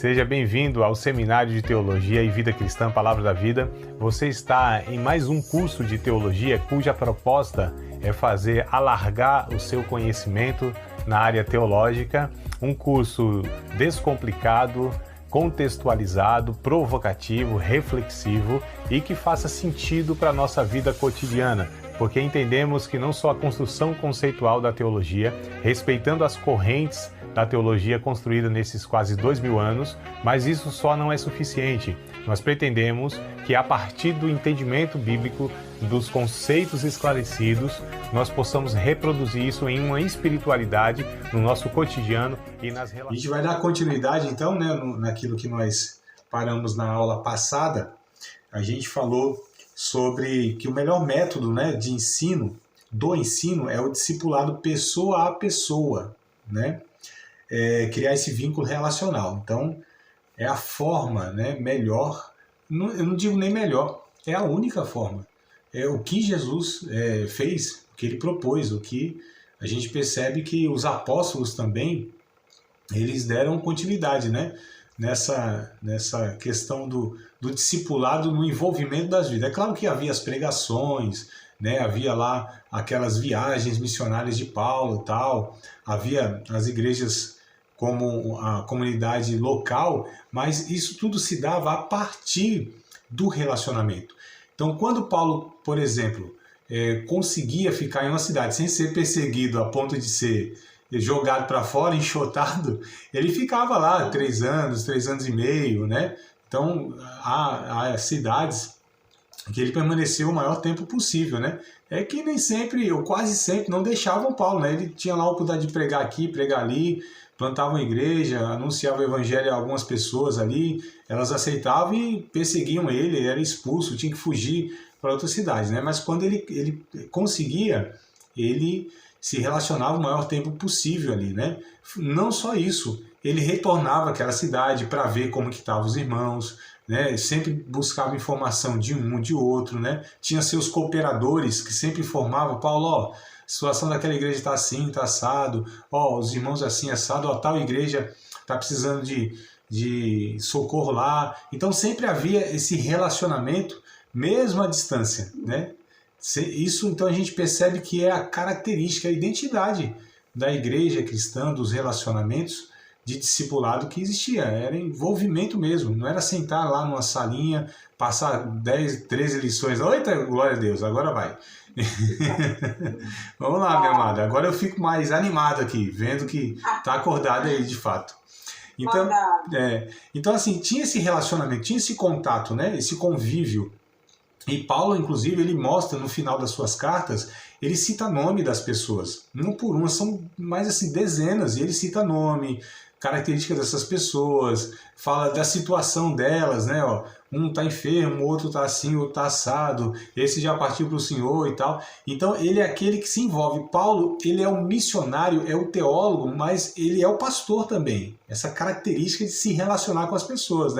Seja bem-vindo ao Seminário de Teologia e Vida Cristã Palavra da Vida. Você está em mais um curso de teologia cuja proposta é fazer alargar o seu conhecimento na área teológica, um curso descomplicado, contextualizado, provocativo, reflexivo e que faça sentido para a nossa vida cotidiana, porque entendemos que não só a construção conceitual da teologia, respeitando as correntes da teologia construída nesses quase 2000 anos, mas isso só não é suficiente. Nós pretendemos que a partir do entendimento bíblico, dos conceitos esclarecidos, nós possamos reproduzir isso em uma espiritualidade no nosso cotidiano e nas relações. A gente vai dar continuidade então, naquilo que nós paramos na aula passada. A gente falou sobre que o melhor método de ensino, é o discipulado pessoa a pessoa, criar esse vínculo relacional. Então, é a forma melhor, eu não digo nem melhor, é a única forma. É o que Jesus fez, o que ele propôs, o que a gente percebe que os apóstolos também, eles deram continuidade nessa questão do discipulado no envolvimento das vidas. É claro que havia as pregações, havia lá aquelas viagens missionárias de Paulo e tal, havia as igrejas como a comunidade local, mas isso tudo se dava a partir do relacionamento. Então, quando Paulo, por exemplo, conseguia ficar em uma cidade sem ser perseguido a ponto de ser jogado para fora, enxotado, ele ficava lá 3 anos e meio, Então, há cidades que ele permaneceu o maior tempo possível, É que nem sempre, ou quase sempre, não deixavam Paulo, Ele tinha lá a oportunidade de pregar aqui, pregar ali, plantava uma igreja, anunciava o evangelho a algumas pessoas ali, elas aceitavam e perseguiam ele era expulso, tinha que fugir para outras cidades, Mas quando ele conseguia, ele se relacionava o maior tempo possível ali, Não só isso, ele retornava àquela cidade para ver como que estavam os irmãos, Sempre buscava informação de um, de outro, Tinha seus cooperadores que sempre informavam, Paulo, a situação daquela igreja está assim, está assado, os irmãos assim, assado, tal igreja está precisando de socorro lá. Então sempre havia esse relacionamento, mesmo à distância, Isso então a gente percebe que é a característica, a identidade da igreja cristã, dos relacionamentos de discipulado que existia, era envolvimento mesmo, não era sentar lá numa salinha, passar 10, 13 lições, eita, glória a Deus, agora vai. Vamos lá, minha amada, agora eu fico mais animado aqui, vendo que está acordado aí de fato. Então assim, tinha esse relacionamento, tinha esse contato, esse convívio. E Paulo, inclusive, ele mostra no final das suas cartas, ele cita nome das pessoas, uma por uma, são mais assim dezenas, e ele cita nome, características dessas pessoas, fala da situação delas, Um está enfermo, o outro está assim, o outro está assado, esse já partiu para o Senhor e tal. Então ele é aquele que se envolve. Paulo, ele é o missionário, é o teólogo, mas ele é o pastor também. Essa característica de se relacionar com as pessoas,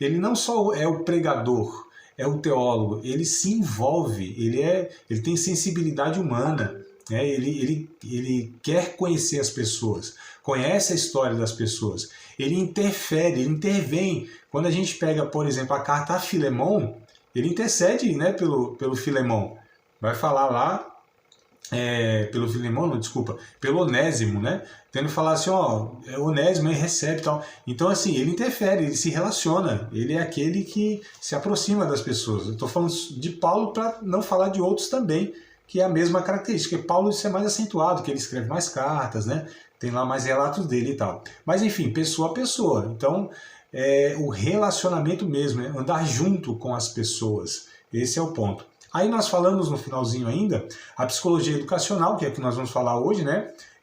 Ele não só é o pregador, é o teólogo, ele se envolve, ele tem sensibilidade humana, ele quer conhecer as pessoas, conhece a história das pessoas, ele interfere, ele intervém. Quando a gente pega, por exemplo, a carta a Filemão, ele intercede pelo Filemão, vai falar lá, pelo Filemão, não, desculpa, pelo Onésimo, Tendo que falar assim, Onésimo recebe e tal. Então, assim, ele interfere, ele se relaciona, ele é aquele que se aproxima das pessoas. Eu estou falando de Paulo para não falar de outros também, que é a mesma característica. Paulo, isso é mais acentuado, que ele escreve mais cartas, Tem lá mais relatos dele e tal. Mas, enfim, pessoa a pessoa. Então, o relacionamento mesmo, andar junto com as pessoas. Esse é o ponto. Aí nós falamos no finalzinho ainda, a psicologia educacional, que é o que nós vamos falar hoje,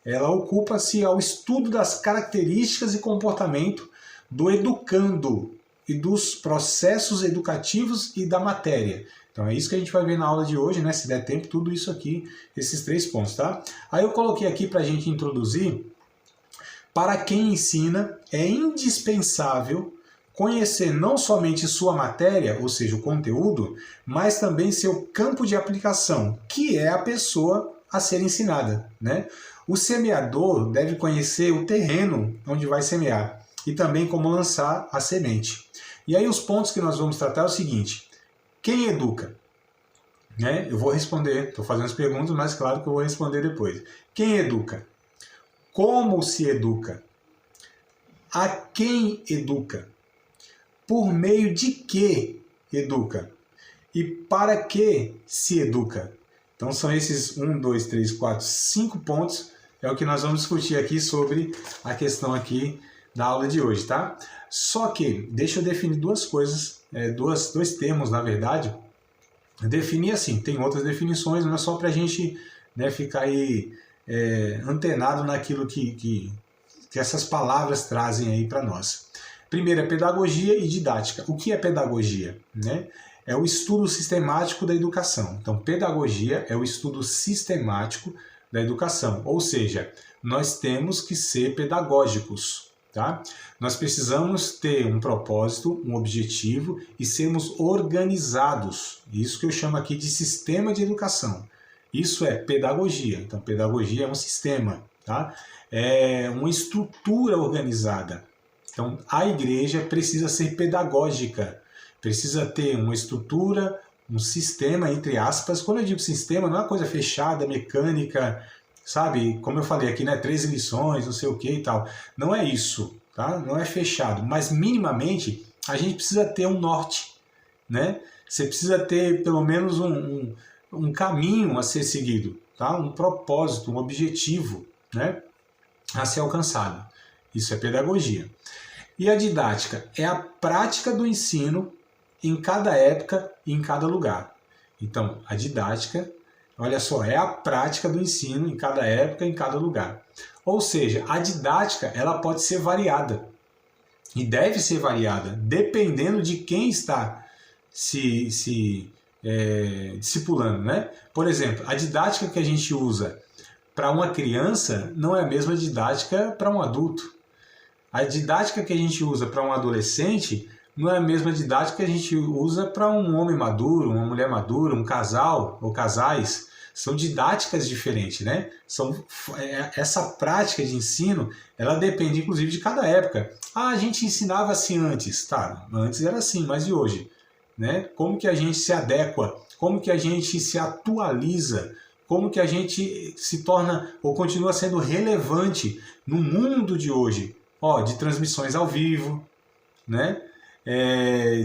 Ela ocupa-se ao estudo das características e comportamento do educando e dos processos educativos e da matéria. Então é isso que a gente vai ver na aula de hoje, Se der tempo, tudo isso aqui, esses 3 pontos, tá? Aí eu coloquei aqui para a gente introduzir, para quem ensina, é indispensável conhecer não somente sua matéria, ou seja, o conteúdo, mas também seu campo de aplicação, que é a pessoa a ser ensinada, O semeador deve conhecer o terreno onde vai semear. e também como lançar a semente. E aí os pontos que nós vamos tratar é o seguinte: quem educa? Né? Eu vou responder, estou fazendo as perguntas, mas claro que eu vou responder depois. Quem educa? Como se educa? A quem educa? Por meio de que educa? E para que se educa? Então são esses 1, 2, 3, 4, 5 pontos, é o que nós vamos discutir aqui sobre a questão aqui da aula de hoje, tá? Só que, deixa eu definir duas coisas, dois termos, na verdade. Definir assim, tem outras definições, mas só para a gente, né, ficar aí antenado naquilo que essas palavras trazem aí para nós. Primeiro é pedagogia e didática. O que é pedagogia? Né? É o estudo sistemático da educação. Então, pedagogia é o estudo sistemático da educação, ou seja, nós temos que ser pedagógicos. Tá? Nós precisamos ter um propósito, um objetivo e sermos organizados. Isso que eu chamo aqui de sistema de educação. Isso é pedagogia. Então, pedagogia é um sistema, tá? É uma estrutura organizada. Então, a igreja precisa ser pedagógica, precisa ter uma estrutura, um sistema, entre aspas. Quando eu digo sistema, não é uma coisa fechada, mecânica, sabe? Como eu falei aqui, né? 13 lições, não sei o que e tal. Não é isso, tá? Não é fechado. Mas, minimamente, a gente precisa ter um norte, né? Você precisa ter, pelo menos, um caminho a ser seguido, tá? Um propósito, um objetivo, né? A ser alcançado. Isso é pedagogia. E a didática é a prática do ensino em cada época e em cada lugar. Então, a didática, olha só, é a prática do ensino em cada época e em cada lugar. Ou seja, a didática ela pode ser variada. E deve ser variada, dependendo de quem está discipulando, né? Por exemplo, a didática que a gente usa para uma criança não é a mesma didática para um adulto. A didática que a gente usa para um adolescente não é a mesma didática que a gente usa para um homem maduro, uma mulher madura, um casal ou casais. São didáticas diferentes, né? Essa prática de ensino, ela depende inclusive de cada época. Ah, a gente ensinava assim antes. Tá, antes era assim, mas e hoje? Né? Como que a gente se adequa? Como que a gente se atualiza? Como que a gente se torna ou continua sendo relevante no mundo de hoje? De transmissões ao vivo, né?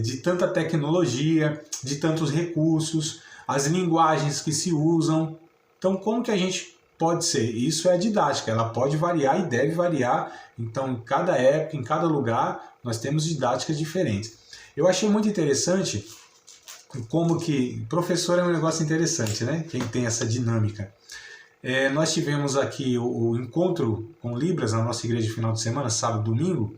De tanta tecnologia, de tantos recursos, as linguagens que se usam. Então, como que a gente pode ser? Isso é a didática, ela pode variar e deve variar. Então, em cada época, em cada lugar, nós temos didáticas diferentes. Eu achei muito interessante como que... Professor é um negócio interessante, né? Quem tem essa dinâmica. Nós tivemos aqui o encontro com Libras na nossa igreja de final de semana, sábado e domingo,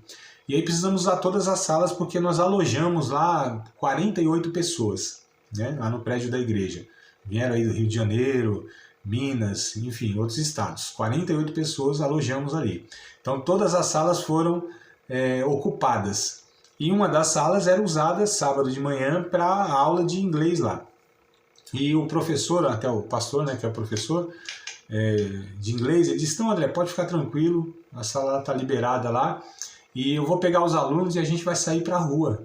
e aí precisamos usar todas as salas porque nós alojamos lá 48 pessoas, né, lá no prédio da igreja. Vieram aí do Rio de Janeiro, Minas, enfim, outros estados. 48 pessoas alojamos ali. Então todas as salas foram ocupadas. E uma das salas era usada sábado de manhã para a aula de inglês lá. E o professor, até o pastor, né, que é o professor de inglês, ele disse: não, André, pode ficar tranquilo, a sala está liberada lá, e eu vou pegar os alunos e a gente vai sair para a rua.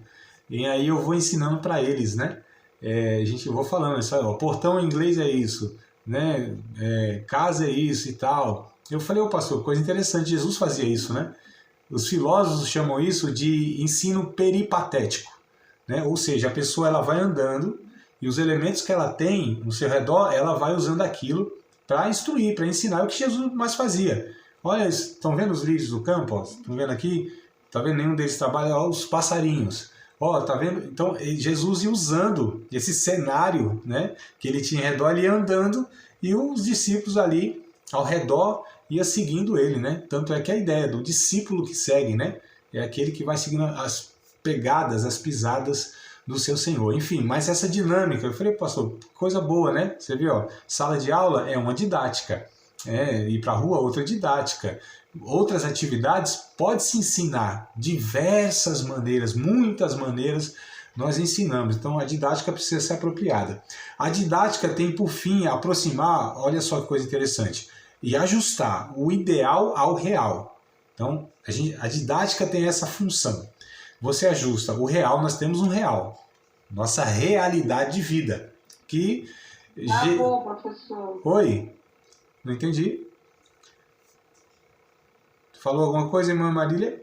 E aí eu vou ensinando para eles, né? Eu vou falando, portão em inglês é isso, né? Casa é isso e tal. Eu falei: pastor, coisa interessante, Jesus fazia isso, né? Os filósofos chamam isso de ensino peripatético, né? Ou seja, a pessoa ela vai andando e os elementos que ela tem no seu redor, ela vai usando aquilo para instruir, para ensinar. É o que Jesus mais fazia. Olha, estão vendo os lírios do campo? Estão vendo aqui? Está vendo? Nenhum deles trabalha. Olha os passarinhos. Tá vendo? Então, Jesus ia usando esse cenário, né, que ele tinha ao redor, ele ia andando e os discípulos ali ao redor ia seguindo ele, né? Tanto é que a ideia do discípulo que segue, né, é aquele que vai seguindo as pegadas, as pisadas do seu Senhor. Enfim, mas essa dinâmica, eu falei: pastor, coisa boa, né? Você viu, sala de aula é uma didática, ir para a rua outra didática. Outras atividades pode-se ensinar diversas maneiras, muitas maneiras nós ensinamos. Então a didática precisa ser apropriada. A didática tem por fim aproximar, olha só que coisa interessante, e ajustar o ideal ao real. Então, a didática tem essa função. Você ajusta o real, nós temos um real. Nossa realidade de vida. Que... Bom, professor. Oi? Não entendi. Falou alguma coisa, irmã Marília?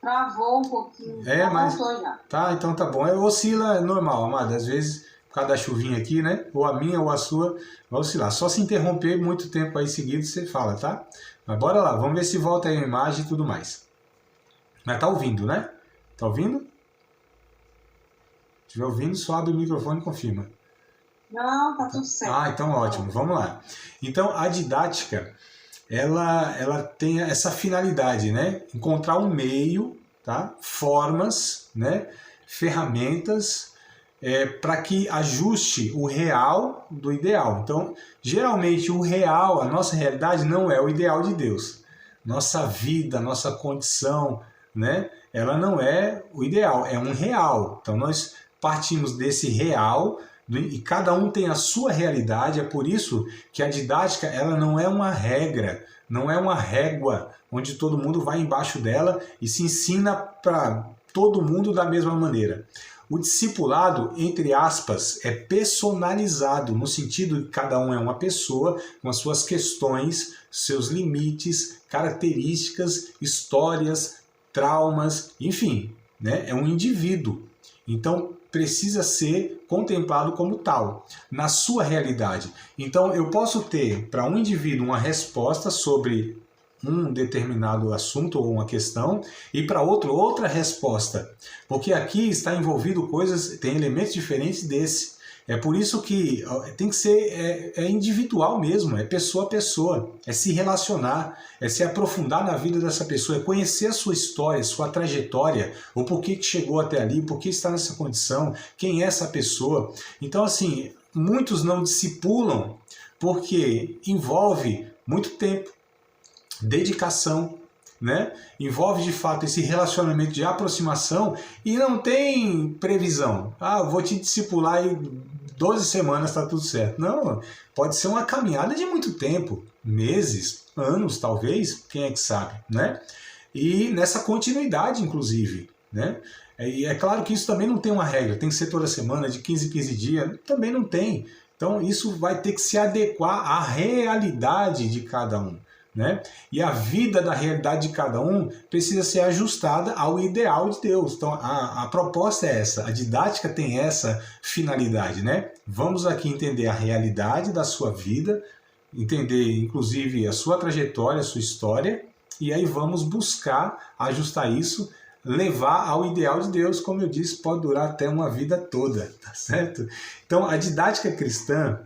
Travou um pouquinho. Mas... já. Tá, então tá bom. Oscila normal, amada. Às vezes, por causa da chuvinha aqui, né? Ou a minha ou a sua, vai oscilar. Só se interromper muito tempo aí seguido, você fala, tá? Mas bora lá, vamos ver se volta aí a imagem e tudo mais. Mas tá ouvindo, né? Tá ouvindo? Se estiver ouvindo, só abre o microfone e confirma. Não, tá tudo certo. Então ótimo, vamos lá. Então, a didática, ela tem essa finalidade, né? Encontrar um meio, tá? Formas, né? Ferramentas para que ajuste o real do ideal. Então, geralmente o real, a nossa realidade não é o ideal de Deus. Nossa vida, nossa condição, né? Ela não é o ideal, é um real. Então, nós partimos desse real e cada um tem a sua realidade. É por isso que a didática ela não é uma regra, não é uma régua onde todo mundo vai embaixo dela e se ensina para todo mundo da mesma maneira. O discipulado, entre aspas, é personalizado, no sentido que cada um é uma pessoa com as suas questões, seus limites, características, histórias, traumas, enfim, né? É um indivíduo. Então, precisa ser contemplado como tal, na sua realidade. Então, eu posso ter para um indivíduo uma resposta sobre um determinado assunto ou uma questão e para outro outra resposta, porque aqui está envolvido coisas, tem elementos diferentes desse. É por isso que tem que ser individual mesmo, é pessoa a pessoa, é se relacionar, é se aprofundar na vida dessa pessoa, é conhecer a sua história, sua trajetória, o porquê que chegou até ali, por que está nessa condição, quem é essa pessoa. Então, assim, muitos não discipulam porque envolve muito tempo, dedicação, né? Envolve de fato esse relacionamento de aproximação e não tem previsão. Eu vou te discipular e 12 semanas está tudo certo. Não, pode ser uma caminhada de muito tempo, meses, anos talvez, quem é que sabe, né? E nessa continuidade, inclusive, né? E é claro que isso também não tem uma regra, tem que ser toda semana, de 15 em 15 dias, também não tem. Então isso vai ter que se adequar à realidade de cada um. Né? E a vida da realidade de cada um precisa ser ajustada ao ideal de Deus. Então a proposta é essa, a didática tem essa finalidade, né? Vamos aqui entender a realidade da sua vida, entender inclusive a sua trajetória, a sua história, e aí vamos buscar ajustar isso, levar ao ideal de Deus, como eu disse, pode durar até uma vida toda, tá certo? Então a didática cristã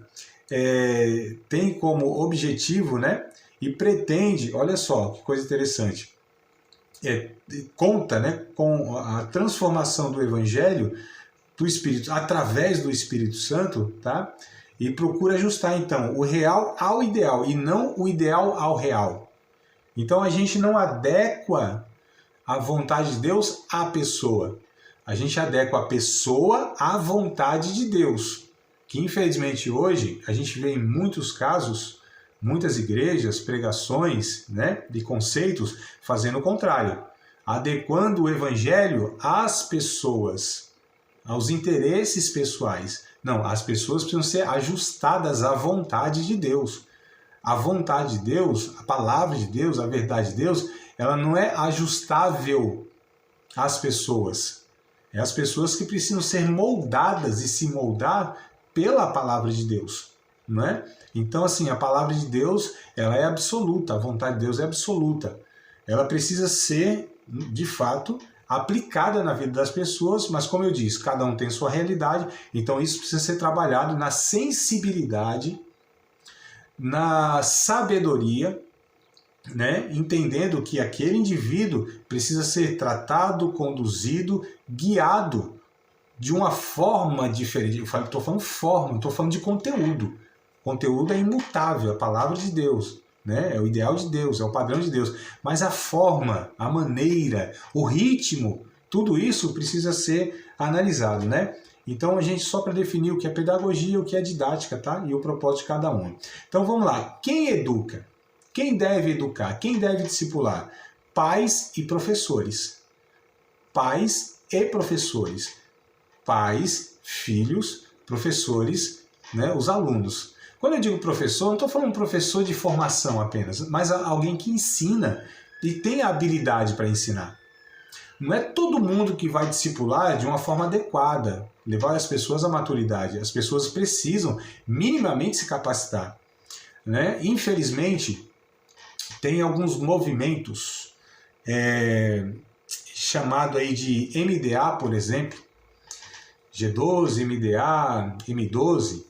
tem como objetivo, né? E pretende, olha só que coisa interessante, conta, né, com a transformação do Evangelho do Espírito, através do Espírito Santo, tá? E procura ajustar então o real ao ideal e não o ideal ao real. Então a gente não adequa a vontade de Deus à pessoa, a gente adequa a pessoa à vontade de Deus, que infelizmente hoje a gente vê em muitos casos muitas igrejas, pregações, né, de conceitos, fazendo o contrário, adequando o evangelho às pessoas, aos interesses pessoais. Não, as pessoas precisam ser ajustadas à vontade de Deus. A vontade de Deus, a palavra de Deus, a verdade de Deus, ela não é ajustável às pessoas. É as pessoas que precisam ser moldadas e se moldar pela palavra de Deus, não é? Então, assim, a palavra de Deus, ela é absoluta, a vontade de Deus é absoluta. Ela precisa ser, de fato, aplicada na vida das pessoas, mas como eu disse, cada um tem sua realidade, então isso precisa ser trabalhado na sensibilidade, na sabedoria, né? Entendendo que aquele indivíduo precisa ser tratado, conduzido, guiado de uma forma diferente. Eu estou falando forma, não estou falando de conteúdo. Conteúdo é imutável, a palavra de Deus, né? É o ideal de Deus, é o padrão de Deus. Mas a forma, a maneira, o ritmo, tudo isso precisa ser analisado, né? Então, a gente só para definir o que é pedagogia, o que é didática, tá? E o propósito de cada um. Então, vamos lá. Quem educa? Quem deve educar? Quem deve discipular? pais e professores. Pais e professores. Pais, filhos, professores, né, os alunos. Quando eu digo professor, não estou falando professor de formação apenas, mas alguém que ensina e tem a habilidade para ensinar. Não é todo mundo que vai discipular de uma forma adequada, levar as pessoas à maturidade. As pessoas precisam minimamente se capacitar, né? Infelizmente, tem alguns movimentos chamado aí de MDA, por exemplo, G12, MDA, M12,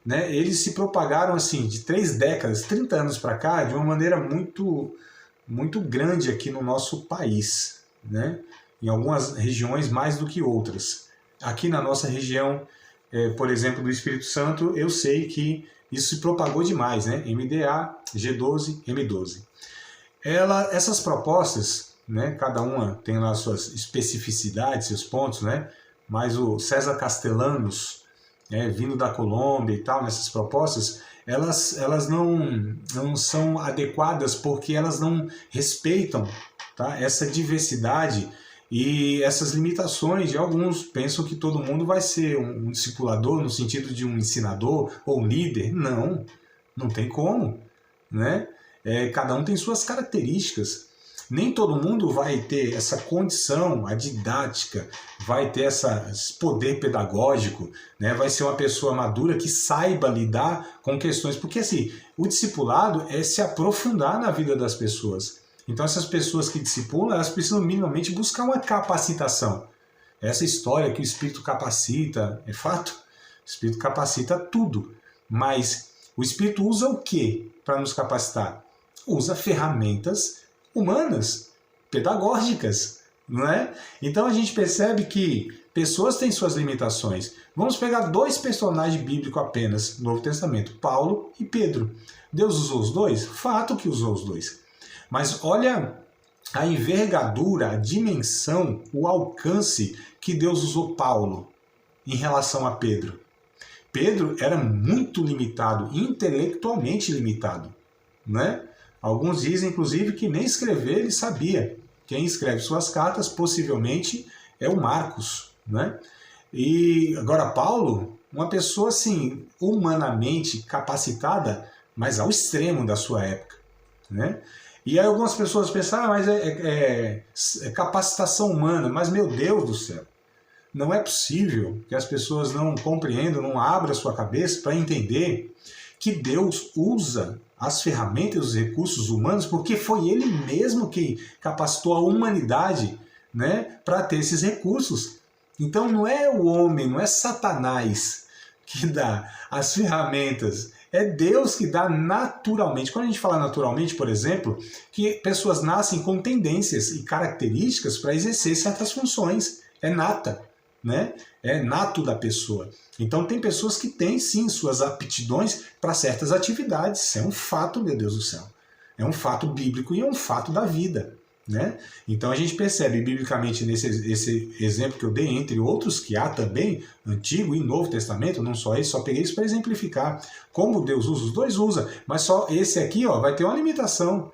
né? Eles se propagaram assim de 3 décadas, 30 anos para cá, de uma maneira muito grande aqui no nosso país, né? Em algumas regiões mais do que outras. Aqui na nossa região, por exemplo, do Espírito Santo, eu sei que isso se propagou demais, né? MDA, G12, M12. Essas propostas, né, cada uma tem lá suas especificidades, seus pontos, né? Mas o César Castellanos, vindo da Colômbia e tal, nessas propostas, elas não são adequadas porque elas não respeitam, tá, essa diversidade e essas limitações de alguns. Pensam que todo mundo vai ser um discipulador no sentido de um ensinador ou um líder. Não tem como, né? Cada um tem suas características. Nem todo mundo vai ter essa condição, a didática, vai ter esse poder pedagógico, né? Vai ser uma pessoa madura que saiba lidar com questões. Porque assim, o discipulado é se aprofundar na vida das pessoas. Então essas pessoas que discipulam, elas precisam minimamente buscar uma capacitação. Essa história que o Espírito capacita, é fato? O Espírito capacita tudo. Mas o Espírito usa o quê para nos capacitar? Usa ferramentas humanas, pedagógicas, não é? Então a gente percebe que pessoas têm suas limitações. Vamos pegar 2 personagens bíblicos apenas no Novo Testamento, Paulo e Pedro. Deus usou os 2? Fato que usou os 2. Mas olha a envergadura, a dimensão, o alcance que Deus usou Paulo em relação a Pedro. Pedro era muito limitado, intelectualmente limitado, né? Alguns dizem, inclusive, que nem escrever ele sabia. Quem escreve suas cartas, possivelmente, é o Marcos, né? E agora Paulo, uma pessoa assim, humanamente capacitada, mas ao extremo da sua época, né? E aí algumas pessoas pensam, mas é capacitação humana. Mas, meu Deus do céu, não é possível que as pessoas não compreendam, não abram a sua cabeça para entender que Deus usa as ferramentas e os recursos humanos, porque foi Ele mesmo que capacitou a humanidade, né, para ter esses recursos. Então não é o homem, não é Satanás que dá as ferramentas, é Deus que dá naturalmente. Quando a gente fala naturalmente, por exemplo, que pessoas nascem com tendências e características para exercer certas funções, é nata, né? É nato da pessoa. Então tem pessoas que têm sim suas aptidões para certas atividades. Isso é um fato, meu Deus do céu. É um fato bíblico e é um fato da vida, né? Então a gente percebe biblicamente esse exemplo que eu dei, entre outros que há também, Antigo e Novo Testamento, não só esse, só peguei isso para exemplificar. Como Deus usa, os 2 usa, mas só esse aqui vai ter uma limitação.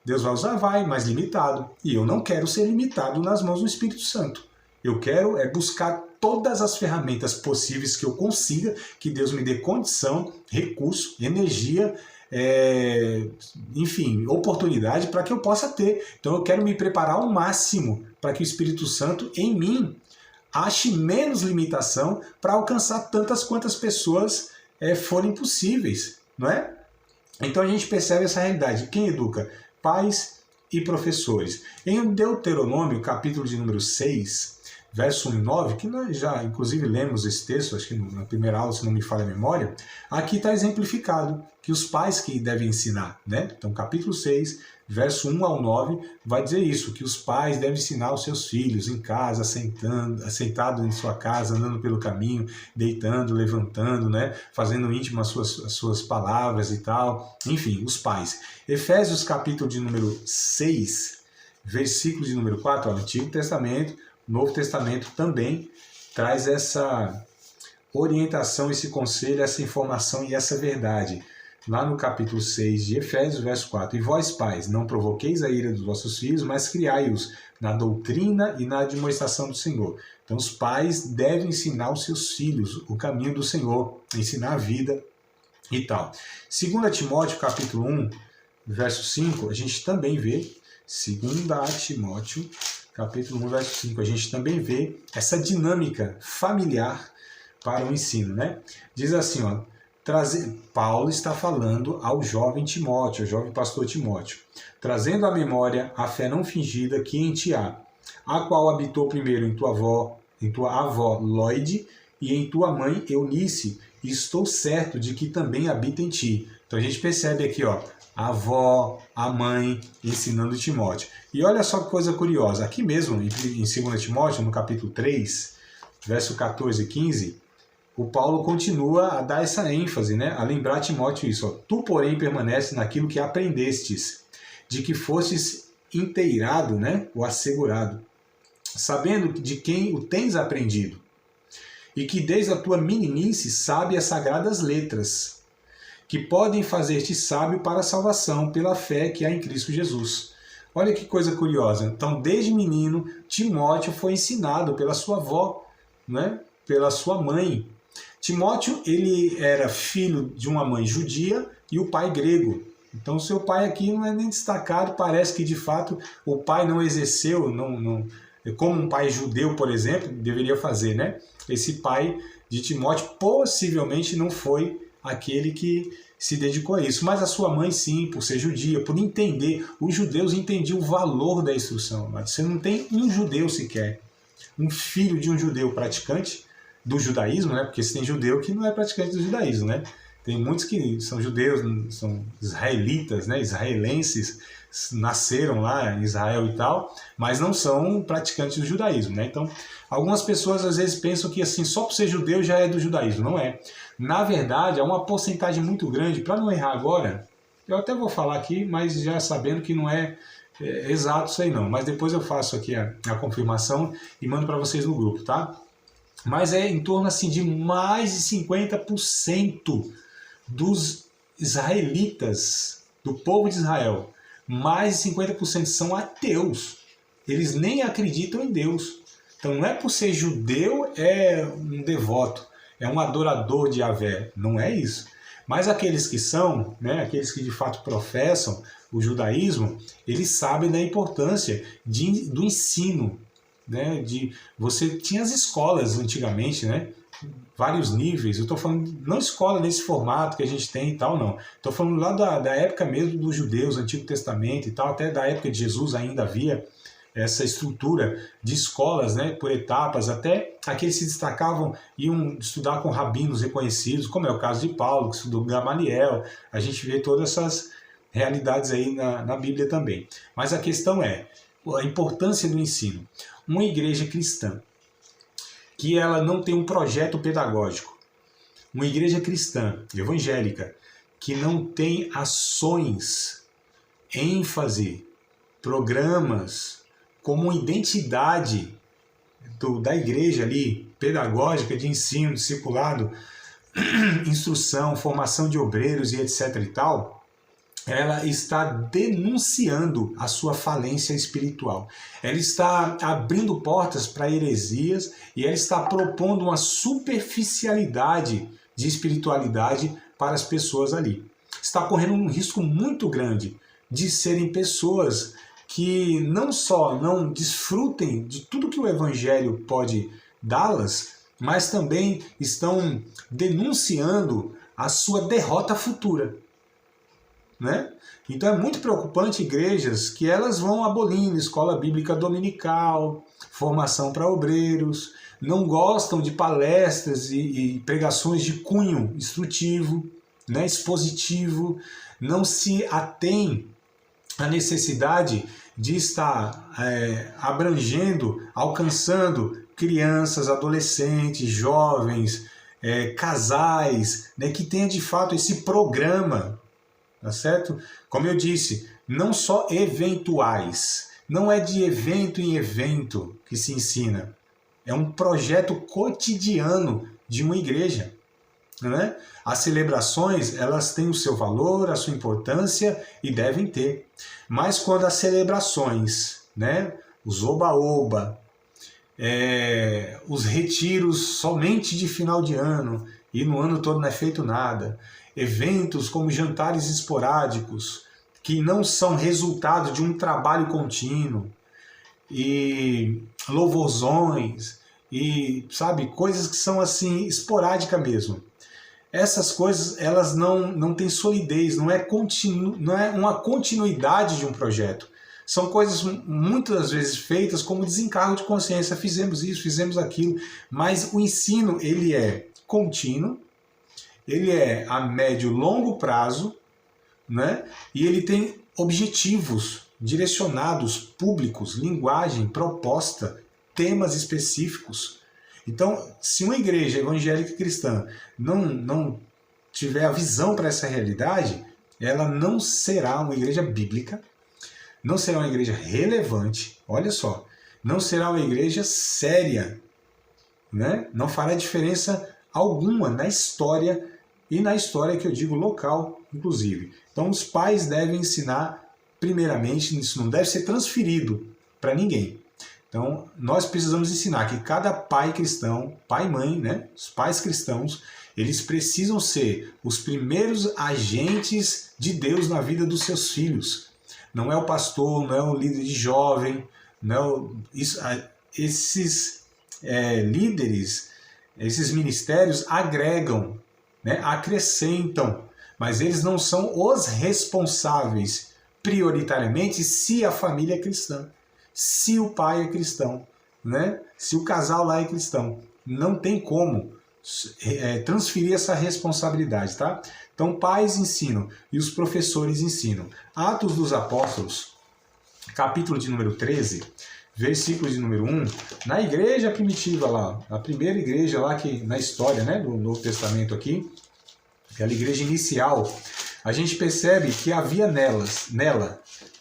Deus vai usar, mas limitado. E eu não quero ser limitado nas mãos do Espírito Santo. Eu quero buscar todas as ferramentas possíveis que eu consiga, que Deus me dê condição, recurso, energia, enfim, oportunidade para que eu possa ter. Então eu quero me preparar ao máximo para que o Espírito Santo em mim ache menos limitação para alcançar tantas quantas pessoas forem possíveis, não é? Então a gente percebe essa realidade. Quem educa? Pais e professores. Em Deuteronômio, capítulo de número 6, verso 1 e 9, que nós já inclusive lemos esse texto, acho que na primeira aula, se não me falha a memória, aqui está exemplificado que os pais que devem ensinar, né? Então capítulo 6, verso 1 ao 9, vai dizer isso, que os pais devem ensinar os seus filhos em casa, sentado em sua casa, andando pelo caminho, deitando, levantando, né? Fazendo íntimo as suas palavras e tal. Enfim, os pais. Efésios capítulo de número 6, versículo de número 4, Antigo Testamento, Novo Testamento também traz essa orientação, esse conselho, essa informação e essa verdade. lá no capítulo 6 de Efésios, verso 4. E vós, pais, não provoqueis a ira dos vossos filhos, mas criai-os na doutrina e na admoestação do Senhor. Então os pais devem ensinar os seus filhos o caminho do Senhor, ensinar a vida e tal. 2 Timóteo, capítulo 1, verso 5, a gente também vê, 2 Timóteo, capítulo 1, verso 5, a gente também vê essa dinâmica familiar para o ensino, né? Diz assim, ó, Paulo está falando ao jovem Timóteo, ao jovem pastor Timóteo, trazendo à memória a fé não fingida que em ti há, a qual habitou primeiro em tua avó Loide e em tua mãe Eunice, e estou certo de que também habita em ti. Então a gente percebe aqui, ó, a avó, a mãe ensinando Timóteo. E olha só que coisa curiosa, aqui mesmo em 2 Timóteo, no capítulo 3, verso 14 e 15, o Paulo continua a dar essa ênfase, né? A lembrar Timóteo isso. Ó. Tu, porém, permanece naquilo que aprendestes, de que fostes inteirado, né? Ou assegurado, sabendo de quem o tens aprendido, e que desde a tua meninice sabe as sagradas letras, que podem fazer-te sábio para a salvação pela fé que há em Cristo Jesus. Olha que coisa curiosa. Então, desde menino, Timóteo foi ensinado pela sua avó, né? Pela sua mãe. Timóteo, ele era filho de uma mãe judia e o pai grego. Então, seu pai aqui não é nem destacado, parece que, de fato, o pai não exerceu, como um pai judeu, por exemplo, deveria fazer, né? Esse pai de Timóteo possivelmente não foi aquele que se dedicou a isso. Mas a sua mãe, sim, por ser judia, por entender. Os judeus entendiam o valor da instrução. Você não tem um judeu sequer, um filho de um judeu praticante do judaísmo, né? Porque você tem judeu que não é praticante do judaísmo, né? Tem muitos que são judeus, são israelitas, né? Israelenses, nasceram lá em Israel e tal, mas não são praticantes do judaísmo, né? Então, algumas pessoas às vezes pensam que assim, só por ser judeu já é do judaísmo. Não é. Na verdade, há uma porcentagem muito grande, para não errar agora, eu até vou falar aqui, mas já sabendo que não é exato isso aí não, mas depois eu faço aqui a confirmação e mando para vocês no grupo, tá? Mas é em torno assim, de mais de 50% dos israelitas, do povo de Israel, mais de 50% são ateus. Eles nem acreditam em Deus. Então não é por ser judeu, é um devoto, é um adorador de Yahvé. Não é isso. Mas aqueles que são, né, aqueles que de fato professam o judaísmo, eles sabem da importância do ensino. Né, você tinha as escolas antigamente, né, vários níveis. Eu estou falando, não escola nesse formato que a gente tem e tal, não. Estou falando lá da época mesmo dos judeus, Antigo Testamento e tal, até da época de Jesus ainda havia essa estrutura de escolas, né, por etapas, até aqueles que se destacavam iam estudar com rabinos reconhecidos, como é o caso de Paulo, que estudou Gamaliel. A gente vê todas essas realidades aí na Bíblia também. Mas a questão é a importância do ensino. Uma igreja cristã que ela não tem um projeto pedagógico, uma igreja cristã, evangélica, que não tem ações, ênfase, programas, como identidade da igreja ali, pedagógica, de ensino, discipulado, instrução, formação de obreiros e etc. e tal, ela está denunciando a sua falência espiritual. Ela está abrindo portas para heresias e ela está propondo uma superficialidade de espiritualidade para as pessoas ali. Está correndo um risco muito grande de serem pessoas que não só não desfrutem de tudo que o Evangelho pode dá-las, mas também estão denunciando a sua derrota futura. Né? Então é muito preocupante igrejas que elas vão abolindo escola bíblica dominical, formação para obreiros, não gostam de palestras e pregações de cunho instrutivo, né, expositivo, não se atém à necessidade de estar abrangendo, alcançando crianças, adolescentes, jovens, casais, né, que tenha de fato esse programa. Tá certo? Como eu disse, não só eventuais, não é de evento em evento que se ensina, é um projeto cotidiano de uma igreja. né? As celebrações, elas têm o seu valor, a sua importância e devem ter. Mas quando as celebrações, né, os oba-oba, os retiros somente de final de ano e no ano todo não é feito nada, eventos como jantares esporádicos, que não são resultado de um trabalho contínuo, e louvorzões, e sabe, coisas que são assim, esporádicas mesmo. Essas coisas, elas não têm solidez, não é uma continuidade de um projeto. São coisas muitas vezes feitas como desencargo de consciência, fizemos isso, fizemos aquilo, mas o ensino, ele é contínuo, ele é a médio e longo prazo, né? E ele tem objetivos direcionados, públicos, linguagem, proposta, temas específicos. Então, se uma igreja evangélica cristã não tiver a visão para essa realidade, ela não será uma igreja bíblica, não será uma igreja relevante, olha só, não será uma igreja séria, né? Não fará diferença alguma na história, e na história que eu digo local, inclusive. Então os pais devem ensinar, primeiramente, isso não deve ser transferido para ninguém. Então nós precisamos ensinar que cada pai cristão, pai e mãe, né? Os pais cristãos, eles precisam ser os primeiros agentes de Deus na vida dos seus filhos. Não é o pastor, não é o líder de jovem, não, esses líderes, esses ministérios agregam, né, acrescentam, mas eles não são os responsáveis prioritariamente se a família é cristã, se o pai é cristão, né, se o casal lá é cristão. Não tem como transferir essa responsabilidade, tá? Então pais ensinam e os professores ensinam. Atos dos Apóstolos, capítulo de número 13, versículo de número 1, na igreja primitiva lá, a primeira igreja lá que na história, né, do Novo Testamento aqui, aquela igreja inicial, a gente percebe que havia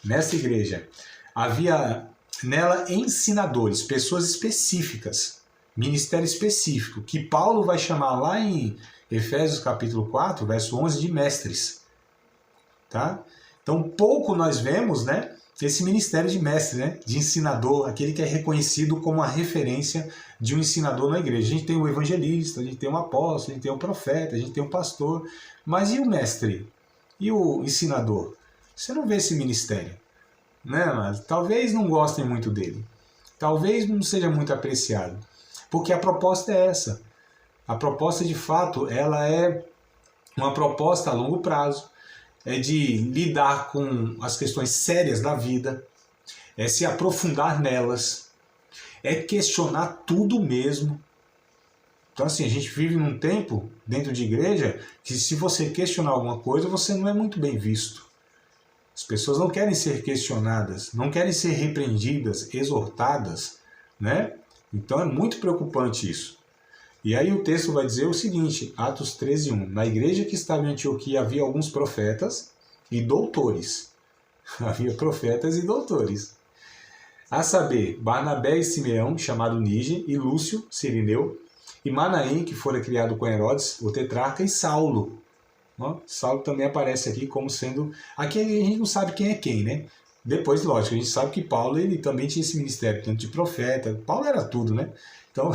nessa igreja, havia nela ensinadores, pessoas específicas, ministério específico, que Paulo vai chamar lá em Efésios capítulo 4, verso 11, de mestres. Tá? Então pouco nós vemos, né, esse ministério de mestre, né, de ensinador, aquele que é reconhecido como a referência de um ensinador na igreja. A gente tem o evangelista, a gente tem um apóstolo, a gente tem um profeta, a gente tem um pastor, mas e o mestre? E o ensinador? Você não vê esse ministério, né? Mas talvez não gostem muito dele, talvez não seja muito apreciado, porque a proposta é essa. A proposta, de fato, ela é uma proposta a longo prazo, é de lidar com as questões sérias da vida, é se aprofundar nelas, é questionar tudo mesmo. Então, assim, a gente vive num tempo, dentro de igreja, que se você questionar alguma coisa, você não é muito bem visto. As pessoas não querem ser questionadas, não querem ser repreendidas, exortadas, né? Então é muito preocupante isso. E aí o texto vai dizer o seguinte, Atos 13:1. Na igreja que estava em Antioquia havia alguns profetas e doutores. Havia profetas e doutores. A saber, Barnabé e Simeão, chamado Níger, e Lúcio, Cirineu, e Manaém, que fora criado com Herodes, o tetrarca, e Saulo. Saulo também aparece aqui como sendo... Aqui a gente não sabe quem é quem, né? Depois, lógico, a gente sabe que Paulo ele também tinha esse ministério, tanto de profeta. Paulo era tudo, né? Então,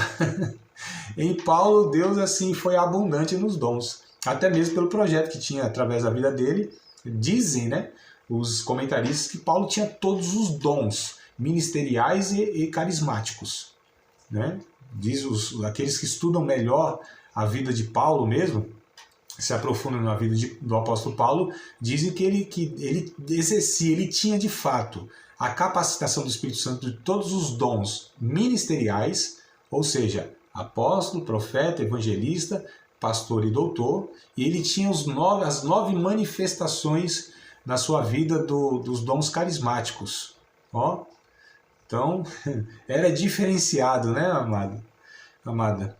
em Paulo, Deus assim foi abundante nos dons. Até mesmo pelo projeto que tinha através da vida dele. Dizem, né, os comentaristas que Paulo tinha todos os dons ministeriais e carismáticos, né? Diz aqueles que estudam melhor a vida de Paulo mesmo, se aprofundam na vida do apóstolo Paulo, dizem que ele exercia, ele tinha de fato a capacitação do Espírito Santo de todos os dons ministeriais, ou seja, apóstolo, profeta, evangelista, pastor e doutor, e ele tinha as 9 manifestações na sua vida dos dons carismáticos. Ó. Então, era diferenciado, né, amada?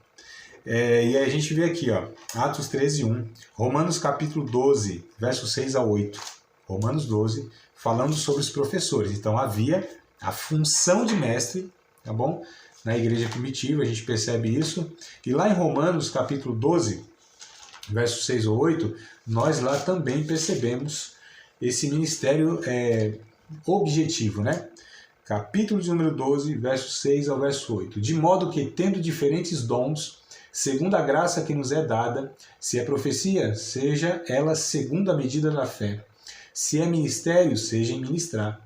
E a gente vê aqui, ó, Atos 13:1, Romanos capítulo 12, versos 6 a 8. Romanos 12, falando sobre os professores. Então havia a função de mestre, tá bom? Na igreja primitiva a gente percebe isso. E lá em Romanos capítulo 12, verso 6 ou 8, nós lá também percebemos esse ministério objetivo, né? Capítulo de número 12, verso 6 ao verso 8. De modo que, tendo diferentes dons, segundo a graça que nos é dada, se é profecia, seja ela segundo a medida da fé. Se é ministério, seja em ministrar.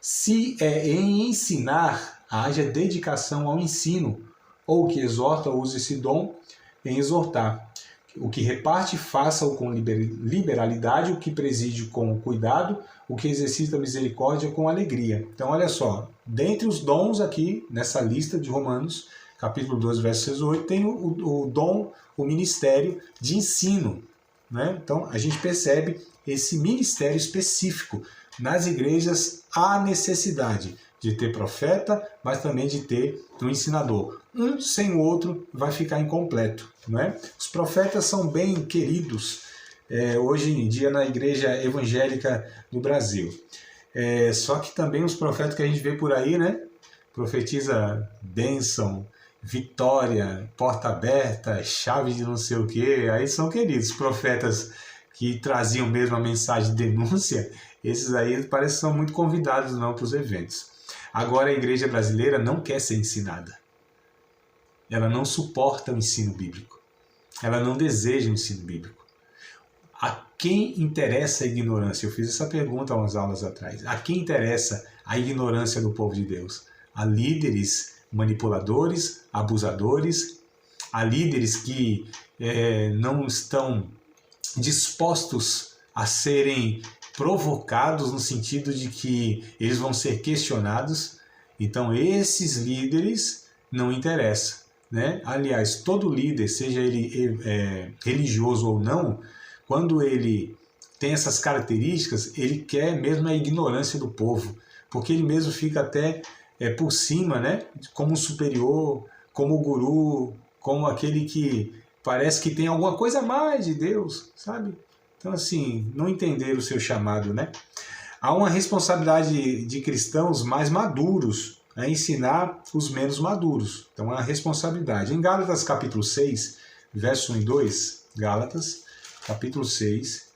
Se é em ensinar, haja dedicação ao ensino, ou o que exorta, use esse dom em exortar. O que reparte, faça-o com liberalidade, o que preside com cuidado, o que exercita a misericórdia com alegria. Então, olha só, dentre os dons aqui, nessa lista de Romanos, capítulo 12, verso 6 e 8, tem o dom, o ministério de ensino, né? Então, a gente percebe esse ministério específico. Nas igrejas, há necessidade de ter profeta, mas também de ter um ensinador. Um sem o outro vai ficar incompleto, não é? Os profetas são bem queridos hoje em dia na igreja evangélica do Brasil. Só que também os profetas que a gente vê por aí, né? Profetiza bênção, vitória, porta aberta, chave de não sei o quê. Aí são queridos. Profetas que traziam mesmo a mensagem de denúncia, esses aí parece que são muito convidados não para os eventos. Agora a igreja brasileira não quer ser ensinada. Ela não suporta o ensino bíblico. Ela não deseja o ensino bíblico. A quem interessa a ignorância? Eu fiz essa pergunta há umas aulas atrás. A quem interessa a ignorância do povo de Deus? A líderes manipuladores, abusadores, a líderes que não estão dispostos a serem provocados no sentido de que eles vão ser questionados. Então esses líderes não interessam, né? Aliás, todo líder, seja ele religioso ou não, quando ele tem essas características, ele quer mesmo a ignorância do povo, porque ele mesmo fica até por cima, né? Como um superior, como o guru, como aquele que parece que tem alguma coisa a mais de Deus, sabe? Então, assim, não entender o seu chamado, né? Há uma responsabilidade de cristãos mais maduros a ensinar os menos maduros. Então, há uma responsabilidade. Em Gálatas, capítulo 6, verso 1 e 2, Gálatas, capítulo 6,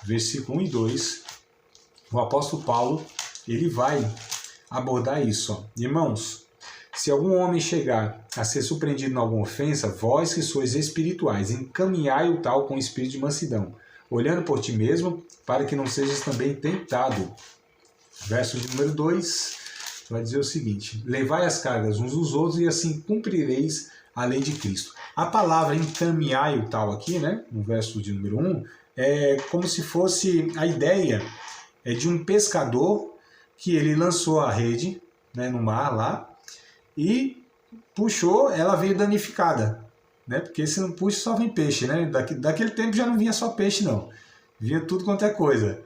versículo 1 e 2, o apóstolo Paulo, ele vai abordar isso. Ó. Irmãos, se algum homem chegar a ser surpreendido em alguma ofensa, vós que sois espirituais, encaminhai o tal com espírito de mansidão, olhando por ti mesmo, para que não sejas também tentado. Verso de número 2, vai dizer o seguinte: levai as cargas uns dos outros e assim cumprireis a lei de Cristo. A palavra encaminhai o tal aqui, né, no verso de número 1, é como se fosse a ideia de um pescador que ele lançou a rede, né, no mar lá, e puxou, ela veio danificada, né? Porque se não puxa só vem peixe, né? Daquele tempo já não vinha só peixe não, vinha tudo quanto é coisa.